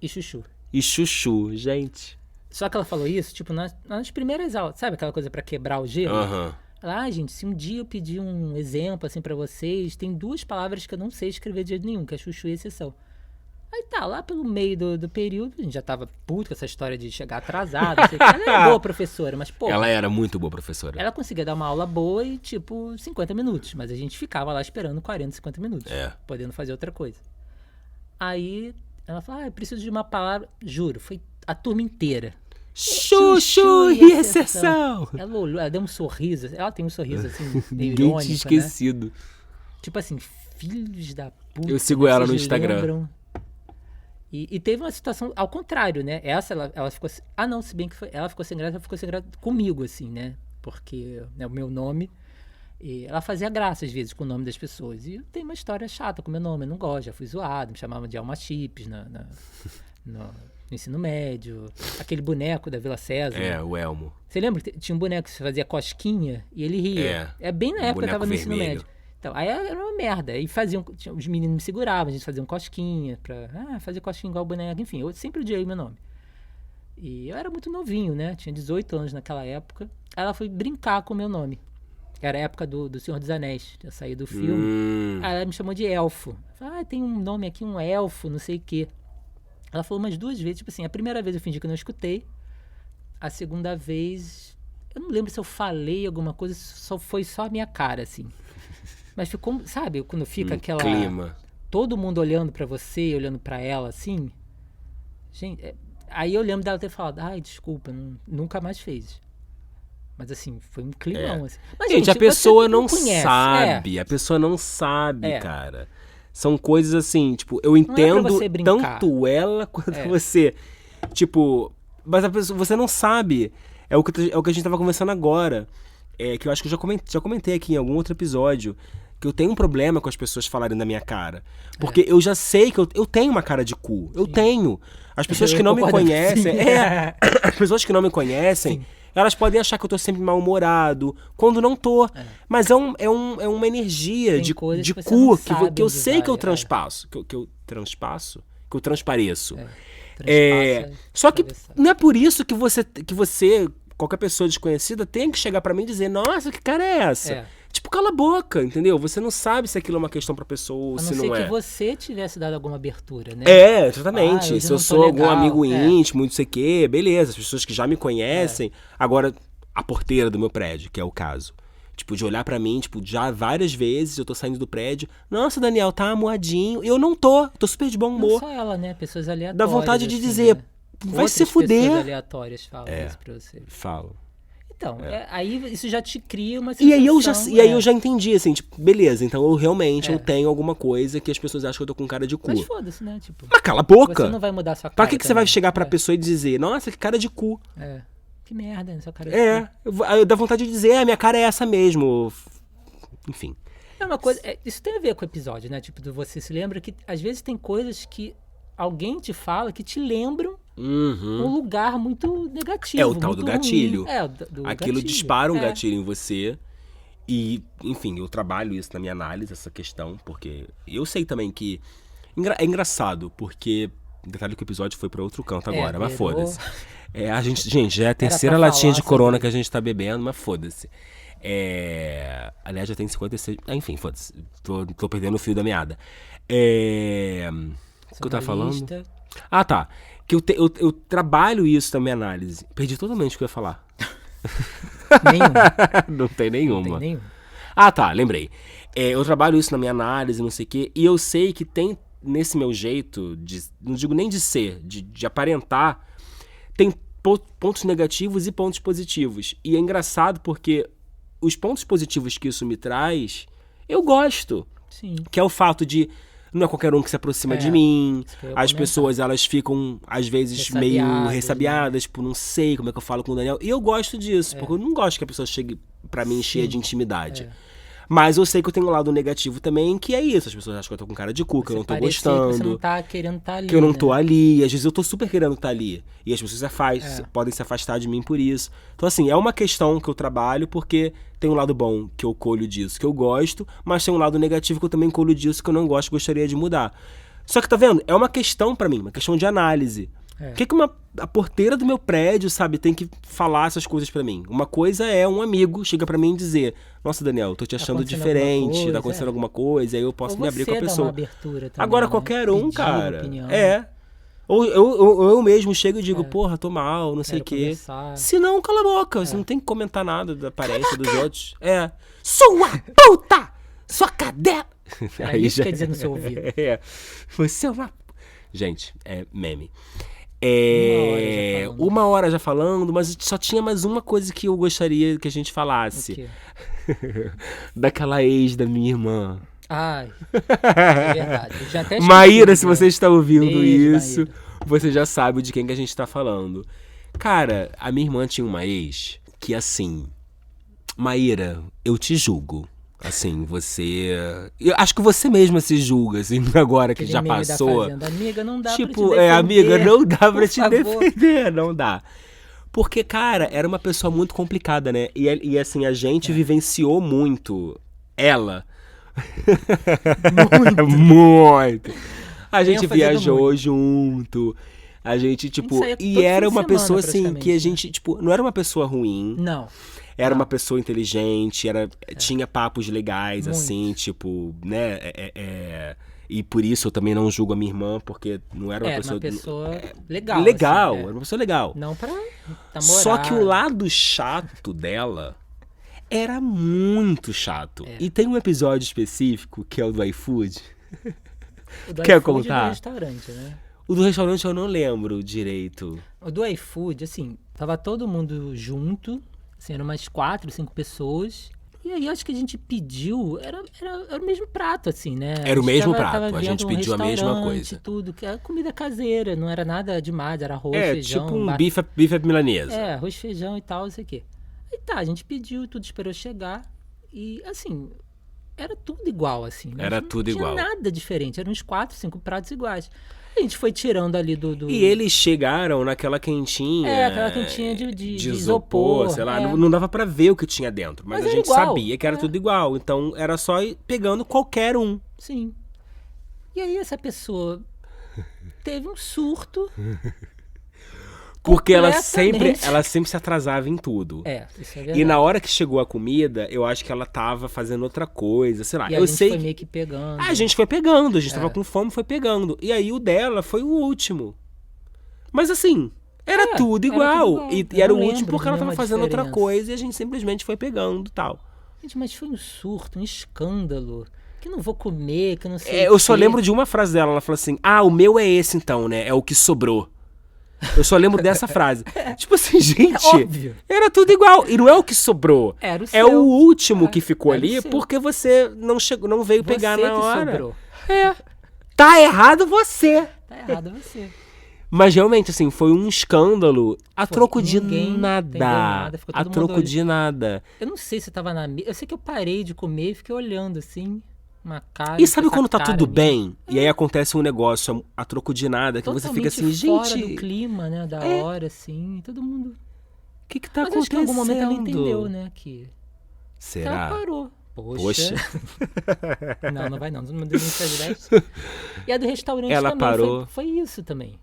e chuchu, gente. Só que ela falou isso, tipo, nas primeiras aulas, sabe aquela coisa pra quebrar o gelo? Ela, gente, se um dia eu pedir um exemplo, assim, pra vocês, tem duas palavras que eu não sei escrever de jeito nenhum, que é chuchu e exceção. Aí tá, lá pelo meio do período, a gente já tava puto com essa história de chegar atrasado, não sei o que. Ela era boa professora, mas, pô... Ela era muito boa professora. Ela conseguia dar uma aula boa e, tipo, 50 minutos, mas a gente ficava lá esperando 40, 50 minutos, podendo fazer outra coisa. Aí ela falou, eu preciso de uma palavra... Juro, foi a turma inteira. Chuchu e exceção. Ela olhou, ela deu um sorriso. Ela tem um sorriso assim, meio ninguém irônico, tinha esquecido. Né? Tipo assim, filhos da puta. Eu sigo ela no Instagram. Lembram? E teve uma situação ao contrário, né? Ela ficou... não, se bem que ela ficou sem graça, ela ficou sem graça comigo, assim, né? Porque o meu nome... E ela fazia graça, às vezes, com o nome das pessoas. E eu tenho uma história chata com o meu nome, eu não gosto, já fui zoado, me chamavam de Alma Chips no ensino médio. Aquele boneco da Vila César. O Elmo. Você lembra que tinha um boneco que fazia cosquinha e ele ria? Bem na época que eu tava no ensino médio. Então, aí era uma merda. Aí os meninos me seguravam, a gente fazia cosquinha fazer cosquinha igual o boneco. Enfim, eu sempre odiei meu nome. E eu era muito novinho, né? Tinha 18 anos naquela época. Ela foi brincar com o meu nome. Era a época do Senhor dos Anéis. Já saí do filme. Aí ela me chamou de elfo. Falei, tem um nome aqui, um elfo, não sei o quê. Ela falou umas 2 vezes, tipo assim, a primeira vez eu fingi que eu não escutei. A segunda vez, eu não lembro se eu falei alguma coisa, foi só a minha cara, assim. Mas ficou, sabe, quando fica aquela... clima. Todo mundo olhando pra você, olhando pra ela, assim. Gente, aí eu lembro dela ter falado, desculpa, nunca mais fez. Mas assim, foi um climão, assim. Mas, gente, a pessoa não sabe. A pessoa não sabe, cara. São coisas assim, tipo, eu entendo tanto ela quanto você. Tipo, mas a pessoa, você não sabe. É o que a gente tava conversando agora. que eu acho que eu já comentei aqui em algum outro episódio, que eu tenho um problema com as pessoas falarem da minha cara. Porque eu já sei que eu tenho uma cara de cu. Eu tenho. As pessoas que não me conhecem... as pessoas que não me conhecem, elas podem achar que eu tô sempre mal-humorado, quando não tô. Mas é uma energia Tem de coisas de que você cu não que sabe eu onde sei vai, que eu transpasso. Que eu transpasso? Que eu transpareço. Transpassa, Só que atravessar. não é por isso que você, qualquer pessoa desconhecida, tem que chegar pra mim e dizer, nossa, que cara é essa? Tipo, cala a boca, entendeu? Você não sabe se aquilo é uma questão pra pessoa ou A se não não ser é. que você tivesse dado alguma abertura, né? Exatamente. hoje Se não eu tô sou algum legal, amigo íntimo, não sei o quê, beleza. As pessoas que já me conhecem. Agora, a porteira do meu prédio, que é o caso. Tipo, de olhar pra mim, tipo, já várias vezes eu tô saindo do prédio. Nossa, Daniel, tá amuadinho. Eu não tô super de bom Não humor. só ela, né? Pessoas aleatórias. Dá vontade de assim, dizer, né? vai Outras se fuder. pessoas aleatórias falam isso pra você. Falo. Então, aí isso já te cria uma E aí sensação... eu já entendi, assim, tipo, beleza, então eu realmente eu tenho alguma coisa que as pessoas acham que eu tô com cara de cu. Mas foda-se, né? Tipo, Mas cala a boca! você não vai mudar sua cara Pra que você vai também. chegar pra pessoa e dizer, nossa, que cara de cu? Que merda, né? Sua cara de cu. Eu dá vontade de dizer, minha cara é essa mesmo. Enfim. É uma coisa... isso tem a ver com o episódio, né? Tipo, você se lembra que às vezes tem coisas que alguém te fala que te lembram um lugar muito negativo. É o tal do muito gatilho. ruim. Do Aquilo gatilho. dispara um gatilho em você. E, enfim, eu trabalho isso na minha análise, essa questão, porque eu sei também que... É engraçado, porque... Detalhe que o episódio foi pra outro canto agora, mas virou- foda-se. Gente, já é a pra terceira latinha falar de corona sobre- que a gente tá bebendo, mas foda-se. Aliás, já tem 56... Enfim, foda-se. Tô perdendo o fio da meada. O que eu tava falando? Jornalista. Ah, tá. Que eu trabalho isso na minha análise. Perdi totalmente o que eu ia falar. Nenhum. Não tem nenhuma. Não tem nenhum. Ah, tá, lembrei. Eu trabalho isso na minha análise, não sei o quê, e eu sei que tem nesse meu jeito, não digo nem de ser, de aparentar, tem pontos negativos e pontos positivos. E é engraçado porque os pontos positivos que isso me traz, eu gosto. Sim. Que é o fato de não é qualquer um que se aproxima de mim. isso que eu ia As comentar. pessoas, elas ficam, às vezes, meio Ressabiadas, ressabiadas, tipo, não sei como é que eu falo com o Daniel. E eu gosto disso, porque eu não gosto que a pessoa chegue pra mim cheia de intimidade. Mas eu sei que eu tenho um lado negativo também, que é isso. As pessoas acham que eu tô com cara de cu, que eu não tô Parecer gostando. Que você não tá querendo estar ali. Que eu não né? tô ali, às vezes eu tô super querendo estar ali. E as pessoas podem se afastar de mim por isso. Então, assim, é uma questão que eu trabalho porque tem um lado bom que eu colho disso, que eu gosto, mas tem um lado negativo que eu também colho disso, que eu não gosto e gostaria de mudar. Só que, tá vendo? É uma questão pra mim, uma questão de análise. Por que a porteira do meu prédio, sabe, tem que falar essas coisas pra mim? Uma coisa é um amigo chega pra mim e dizer, nossa, Daniel, tô te achando acontecendo diferente, alguma coisa, tá acontecendo alguma coisa, aí eu posso Ou me abrir com a você dá pessoa. uma abertura também, Agora, né? qualquer Pedir um, uma cara. opinião. Ou eu mesmo chego e digo, porra, tô mal, não sei o Quero quê. conversar. Se não, cala a boca. Você não tem que comentar nada da aparência dos outros. Sua puta! Sua cadela! É isso que quer dizer no seu ouvido. Você é uma... Gente, é meme. Uma hora já falando. Mas só tinha mais uma coisa que eu gostaria que a gente O falasse. quê? Daquela ex da minha irmã. Ai, é verdade. Eu já até esqueci, Maíra, se né? você está ouvindo Beijo, isso, Maíra. você já sabe de quem que a gente tá falando. Cara, a minha irmã tinha uma ex que, assim... Maíra, eu te julgo. Assim, você... Eu acho que você mesma se julga, assim, agora que Aquele já meme da passou. Fazenda. Amiga, não dá pra te Tipo, defender. amiga, não dá pra por te favor. defender, não dá. Porque, cara, era uma pessoa muito complicada, né? E assim, a gente vivenciou muito ela. Muito. A gente fazendo viajou muito. junto. A gente, tipo... saía E todo era fim de uma semana, pessoa, assim, que a praticamente, né? gente, tipo... Não era uma pessoa ruim. Não. Era uma pessoa inteligente, tinha papos legais, Muito. assim, tipo, né? E por isso eu também não julgo a minha irmã, porque não era uma pessoa... uma pessoa legal. legal, assim, era uma pessoa legal. Não pra namorar. Só que o lado chato dela era muito chato. E tem um episódio específico, que é o do iFood. O do Quer iFood contar? do restaurante, né? O do restaurante eu não lembro direito. O do iFood, assim, tava todo mundo junto, assim, eram umas 4, 5 pessoas. E aí acho que a gente pediu, era o mesmo prato, assim, né? Era o mesmo tava prato, a gente vendo um pediu a mesma restaurante, coisa. Tudo, que era comida caseira, não era nada demais, era arroz, feijão. tipo um bife milanesa. Arroz, feijão e tal, não sei o quê. Aí tá, a gente pediu, tudo esperou chegar. E, assim, era tudo igual, assim. Né? Era tudo igual. Não tinha nada diferente. Eram uns 4, 5 pratos iguais. A gente foi tirando ali do... E eles chegaram naquela quentinha. aquela quentinha de isopor, sei lá. Não dava pra ver o que tinha dentro. Mas a era gente igual. sabia que era tudo igual. Então era só ir pegando qualquer um. Sim. E aí essa pessoa teve um surto. Porque ela completamente. sempre se atrasava em tudo. Isso é verdade. E na hora que chegou a comida, eu acho que ela tava fazendo outra coisa, sei lá. E a gente foi meio que pegando. A gente foi pegando, a gente tava com fome, foi pegando. E aí o dela foi o último. Mas assim, era tudo igual. E era o último porque ela tava fazendo outra coisa e a gente simplesmente foi pegando e tal. Gente, mas foi um surto, um escândalo. Que eu não vou comer, que eu não sei Eu só lembro de uma frase dela, ela falou assim, o meu é esse então, né? É o que sobrou. Eu só lembro dessa frase. Tipo assim, gente, óbvio. Era tudo igual. E não é o que sobrou. Era o É seu. o último que ficou Era o ali seu. porque você não veio pegar Você na que hora. sobrou. Tá errado você. Tá errado você. Mas realmente, assim, foi um escândalo a troco de Ninguém nada. entendeu nada, ficou A todo troco mundo de nada. Eu não sei se eu tava na mesa. Eu sei que eu parei de comer e fiquei olhando assim, uma cara. E sabe essa quando tá cara tudo minha. bem? E aí acontece um negócio a troco de nada, que você fica assim, fora gente, do clima, né? Da hora, assim. Todo mundo. o que tá Mas acho que em acontecendo? algum momento ela entendeu, né? Que Será? ela parou. Poxa. Não vai não. Não me deu muita ideia. E a do restaurante Ela também. parou. Foi isso também.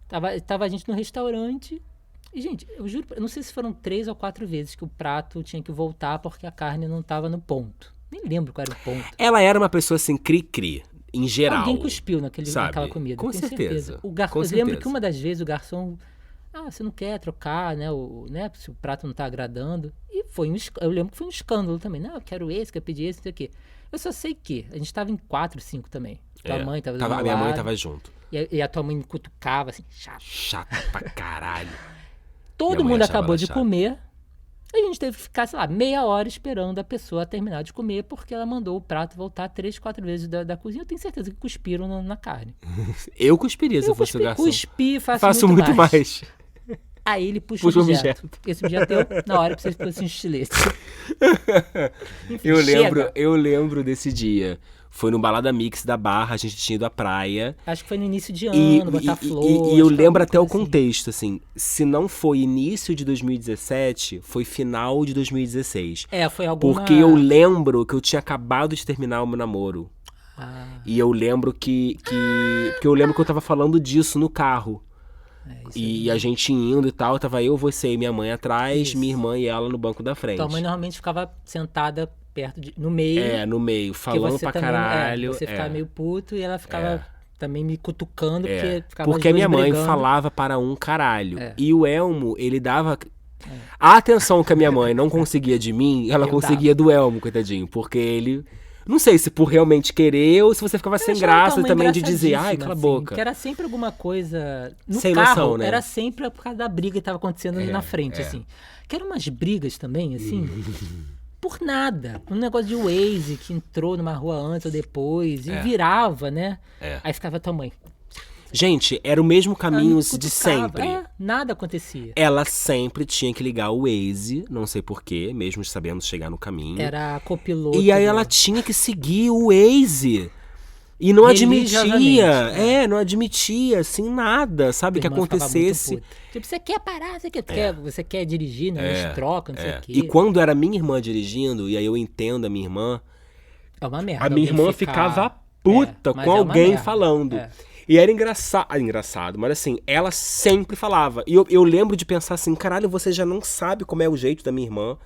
Tava a gente no restaurante. E, gente, eu juro, eu não sei se foram 3 ou 4 vezes que o prato tinha que voltar porque a carne não tava no ponto. Nem lembro qual era o ponto. Ela era uma pessoa assim, cri-cri, em geral. Alguém cuspiu naquela comida. Com tenho certeza. Eu Com lembro certeza. que uma das vezes o garçom... você não quer trocar, né? Se o prato não tá agradando. E eu lembro que foi um escândalo também. Não, eu quero esse, quero pedir esse, não sei o quê. Eu só sei que a gente tava em 4, 5 também. Tua mãe tava do meu A minha mãe lado, tava junto. E a tua mãe me cutucava, assim, chato. Chato pra caralho. Todo Minha mãe mundo achava acabou ela de chata. comer. A gente teve que ficar, sei lá, meia hora esperando a pessoa terminar de comer, porque ela mandou o prato voltar 3, 4 vezes da cozinha. Eu tenho certeza que cuspiram na carne. Eu cuspiria se eu fosse o garçom. Cuspi, Faço muito mais. Aí ele puxa Puxa o o objeto. objeto. Esse objeto é teu, na hora que vocês fossem estilete. Enfim, Eu lembro desse dia. Foi no Balada Mix da Barra, a gente tinha ido à praia. Acho que foi no início de E, ano, botar flor. e eu acho que lembro até o alguma coisa contexto, assim. Se não foi início de 2017, foi final de 2016. Foi alguma... Porque eu lembro que eu tinha acabado de terminar o meu namoro. E eu lembro que eu lembro que eu tava falando disso no carro. E a gente indo e tal, tava eu, você e minha mãe atrás, Isso. minha irmã e ela no banco da frente. Tua mãe normalmente ficava sentada no meio. No meio, porque falando você pra também, caralho. você ficava meio puto e ela ficava também me cutucando, porque ficava Porque as a minha duas mãe brigando. falava para um caralho. E o Elmo, ele dava... A atenção que a minha mãe não conseguia de mim, ela Eu conseguia do Elmo, coitadinho. Porque ele... Não sei se por realmente querer ou se você ficava sem achava graça tua mãe também de dizer, ai, engraçadíssima, cala a assim, boca. Que era sempre alguma coisa... No Sem carro, noção, né? era sempre por causa da briga que tava acontecendo ali na frente, assim. Que eram umas brigas também, assim... Por nada. Um negócio de Waze que entrou numa rua antes ou depois e virava, né? Aí ficava tua mãe. Gente, era o mesmo caminho me de cutucava. sempre. Nada acontecia. Ela sempre tinha que ligar o Waze, não sei porquê, mesmo sabendo chegar no caminho. Era a copiloto. E aí ela tinha que seguir o Waze. E não admitia, Religiosamente, não admitia, assim, nada, sabe, que acontecesse. Tipo, você quer parar, você quer dirigir, né? Eles trocam, não sei o quê. E quando era minha irmã dirigindo, e aí eu entendo a minha irmã, É uma merda. a minha irmã ficava puta mas com é uma alguém merda. falando. E era engraçado, mas assim, ela sempre falava. E eu lembro de pensar assim, caralho, você já não sabe como é o jeito da minha irmã.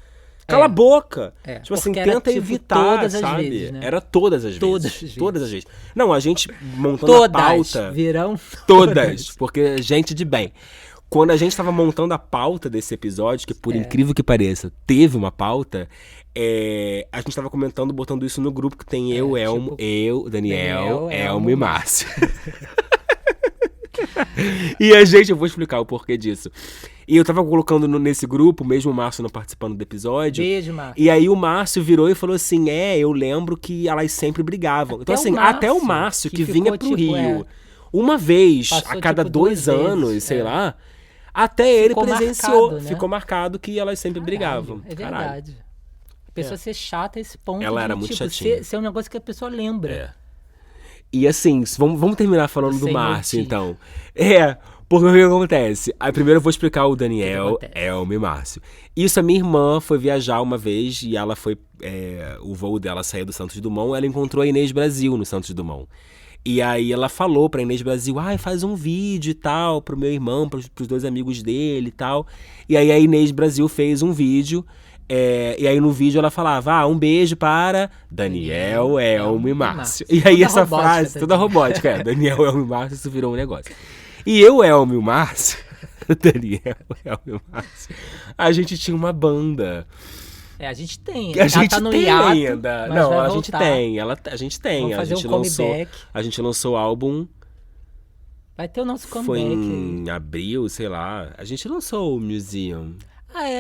Cala a boca. Tipo assim, porque era, tenta tipo, evitar, todas as sabe? vezes, né? Era todas as Todas vezes. as vezes. Todas as vezes. Não, a gente montando a pauta. Virão Todas. Porque gente de bem. Quando a gente tava montando a pauta desse episódio, que por incrível que pareça, teve uma pauta, a gente tava comentando, botando isso no grupo que tem eu, Elmo, Daniel, Elmo e Márcio. E eu vou explicar o porquê disso. E eu tava colocando nesse grupo, mesmo o Márcio não participando do episódio. Beijo, Márcio. E aí o Márcio virou e falou assim, eu lembro que elas sempre brigavam. Então assim, até o Márcio, que vinha pro ficou, tipo, Rio, uma vez passou, a cada tipo, 2 2 vezes, anos, sei lá, Até ele Ficou presenciou. marcado, né? Ficou marcado que elas sempre brigavam. É Caralho. verdade. A pessoa ser chata a esse ponto. Ela de, era muito tipo, chatinha. ser um negócio que a pessoa lembra. É. E assim, vamos terminar falando do Sem Márcio, motivo. então. Porque o que acontece? Aí primeiro eu vou explicar o Daniel, O que acontece? Elma e Márcio. Isso, a minha irmã foi viajar uma vez e ela foi... o voo dela saiu do Santos Dumont, ela encontrou a Inês Brasil no Santos Dumont. E aí ela falou pra Inês Brasil, faz um vídeo e tal, pro meu irmão, pros 2 amigos dele e tal. E aí a Inês Brasil fez um vídeo... e aí no vídeo ela falava, um beijo para Daniel, Elma e Márcio. E aí Toda essa robótica, frase, toda tadinha. robótica, Daniel, Elma e Márcio, isso virou um negócio. E eu, Elma e o Márcio, Daniel, Elma e o Márcio, a gente tinha uma banda. A gente tem. A Ela gente tá no tem hiato, ainda. mas Não, vai a gente voltar. tem. A gente tem. Vamos fazer um comeback. A gente lançou o álbum, Vai ter o nosso foi comeback. em abril, sei lá. A gente lançou o Museum.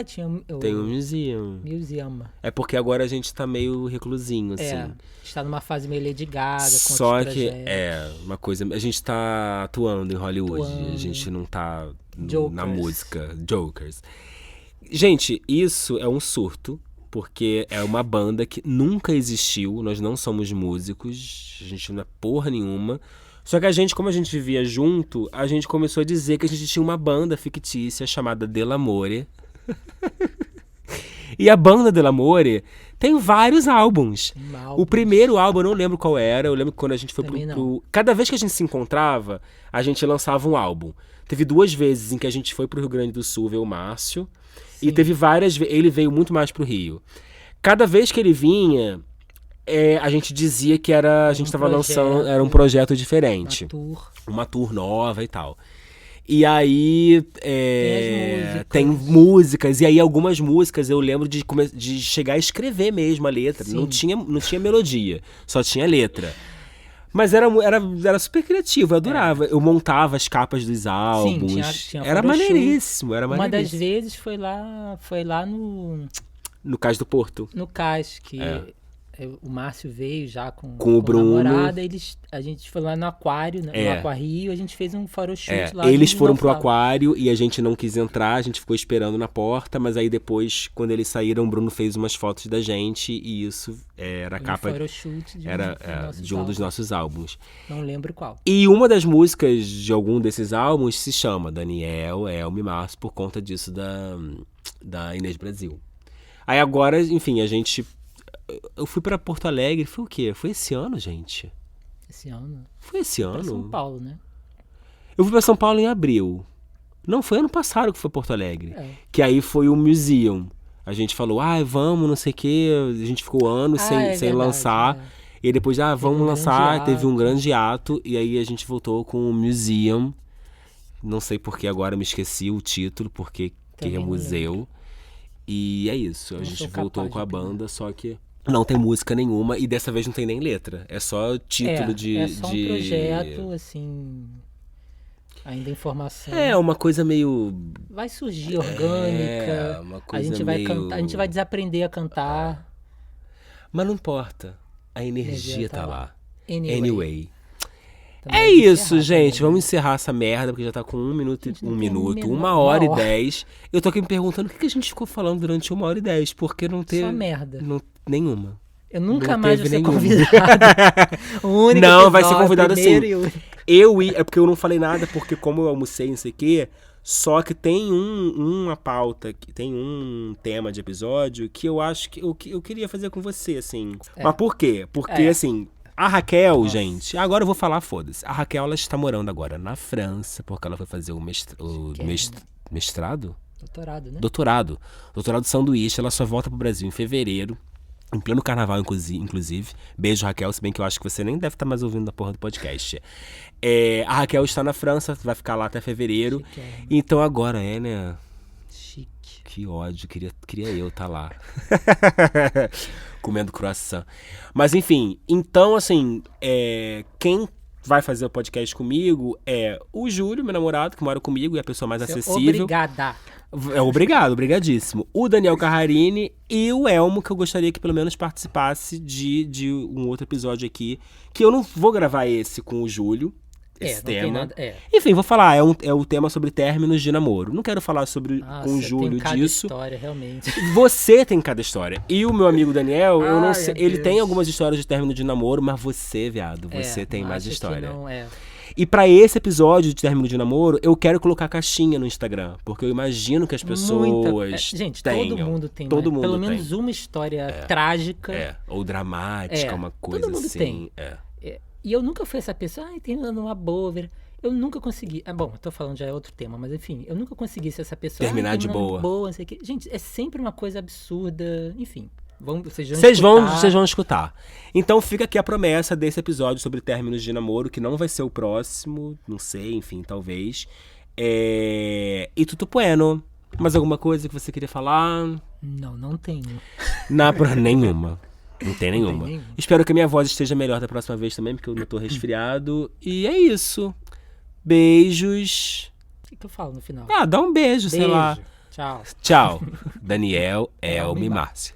Tinha o Tem o Museum. Museum. É porque agora a gente tá meio reclusinho, assim. Está numa fase meio Lady Gaga, com Só outros que projetos. uma coisa. A gente tá atuando em Hollywood. Atuando. A gente não tá na Jokers. música. Jokers. Gente, isso é um surto. Porque é uma banda que nunca existiu. Nós não somos músicos. A gente não é porra nenhuma. Só que a gente, como a gente vivia junto, a gente começou a dizer que a gente tinha uma banda fictícia chamada Delamore. E a banda Delamore tem vários álbuns. Tem O álbuns. primeiro álbum eu não lembro qual era. Eu lembro que quando a gente foi Também não. pro... Cada vez que a gente se encontrava, a gente lançava um álbum. Teve 2 vezes em que a gente foi pro Rio Grande do Sul ver o Márcio. E teve várias vezes... Ele veio muito mais pro Rio. Cada vez que ele vinha, a gente dizia que a gente tava lançando... Era um projeto diferente. Uma tour nova e tal. E aí tem músicas. E aí algumas músicas eu lembro de chegar a escrever mesmo a letra. Não tinha melodia, só tinha letra. Mas era super criativo, eu adorava. Eu montava as capas dos álbuns. Tinha era photoshoot. maneiríssimo, Uma das vezes foi lá no Cais do Porto. no Cais, que o Márcio veio já com o Bruno. a namorada, a gente foi lá no aquário, no Aquarrio, a gente fez um photoshoot lá. Eles no foram pro dinossauro. aquário e a gente não quis entrar, a gente ficou esperando na porta, mas aí depois, quando eles saíram, o Bruno fez umas fotos da gente e isso era a capa Photoshoot de um dos nossos álbuns. Não lembro qual. E uma das músicas de algum desses álbuns se chama Daniel, Elma e Márcio, por conta disso da Inês Brasil. Aí agora, enfim, eu fui pra Porto Alegre, foi o quê? Foi esse ano, gente? Esse ano. Foi esse Pra ano? São Paulo, né? Eu fui pra São Paulo em abril. Não, foi ano passado que foi Porto Alegre. É. Que aí foi o Museum. A gente falou, vamos, não sei o quê. A gente ficou anos sem verdade, lançar. E aí depois, vamos um lançar. grande Teve um hiato. grande hiato. E aí a gente voltou com o Museum. Não sei porque agora me esqueci o título, porque que Também é não museu. E é isso. A Não gente sou voltou capaz com a de opinar. banda, só que não tem música nenhuma. E dessa vez não tem nem letra. É só título de... É só um projeto, assim... Ainda em formação. É, uma coisa meio... Vai surgir orgânica. uma A coisa gente vai meio... cantar, a gente vai desaprender a cantar. Mas não importa. A energia tá lá. Anyway. Também É vai isso, encerrar gente. também. Vamos encerrar essa merda, porque já tá com 1 minuto, Gente, não um tem minuto, menor- 1 hora e uma hora. 10. Eu tô aqui me perguntando o que a gente ficou falando durante 1 hora e 10, porque não teve... Só merda. Nenhuma. Eu nunca Não mais vou teve ser nenhuma. convidado. O único Não, vai ser episódio, convidado primeiro sim. e único. É porque eu não falei nada, porque como eu almocei, não sei o quê, só que tem uma pauta, tem um tema de episódio que eu acho que eu queria fazer com você, assim. Mas por quê? Porque, assim, a Raquel, gente, agora eu vou falar, foda-se. A Raquel, ela está morando agora na França, porque ela foi fazer o mestrado? Doutorado, né? Doutorado de sanduíche. Ela só volta pro Brasil em fevereiro, em pleno carnaval, inclusive. Beijo, Raquel, se bem que eu acho que você nem deve estar mais ouvindo da porra do podcast. A Raquel está na França, vai ficar lá até fevereiro. Chiquérrima. Então agora né? Chique. Que ódio, queria eu estar lá. Comendo croissant. Mas enfim, então assim, quem vai fazer o podcast comigo é o Júlio, meu namorado, que mora comigo e é a pessoa mais acessível. Obrigada. Obrigadíssimo. O Daniel Carrarini e o Elmo, que eu gostaria que pelo menos participasse de um outro episódio aqui, que eu não vou gravar esse com o Júlio. esse não tem tema. nada- Enfim, vou falar, é o tema sobre términos de namoro. Não quero falar sobre Nossa, com o Júlio tem cada disso. história, realmente. Você tem cada história. E o meu amigo Daniel, eu não Ai, sei, meu ele Deus. tem algumas histórias de término de namoro, mas você, viado, você tem mais acho que história. Não, E pra esse episódio de término de namoro, eu quero colocar caixinha no Instagram, porque eu imagino que as pessoas gente, tenham. todo mundo tem. Todo né? mundo Pelo tem. menos uma história trágica. Ou dramática, É, uma todo coisa mundo assim. tem. É. E eu nunca fui essa pessoa, tem uma boa. Eu nunca consegui. Bom, eu tô falando já é outro tema, mas enfim, eu nunca consegui ser essa pessoa. Terminar de terminando boa. Não sei o quê. Gente, é sempre uma coisa absurda. Enfim, vocês Vocês vão escutar. Então fica aqui a promessa desse episódio sobre términos de namoro, que não vai ser o próximo, não sei, enfim, talvez. E tudo bueno. Mais alguma coisa que você queria falar? Não tenho. Nenhuma. Não tem nenhuma. nenhuma. Espero que a minha voz esteja melhor da próxima vez também, porque eu não tô resfriado. E é isso. Beijos. O que eu falo no final? Dá um beijo, sei lá. Tchau. Tchau. Daniel, Elmi, Márcia.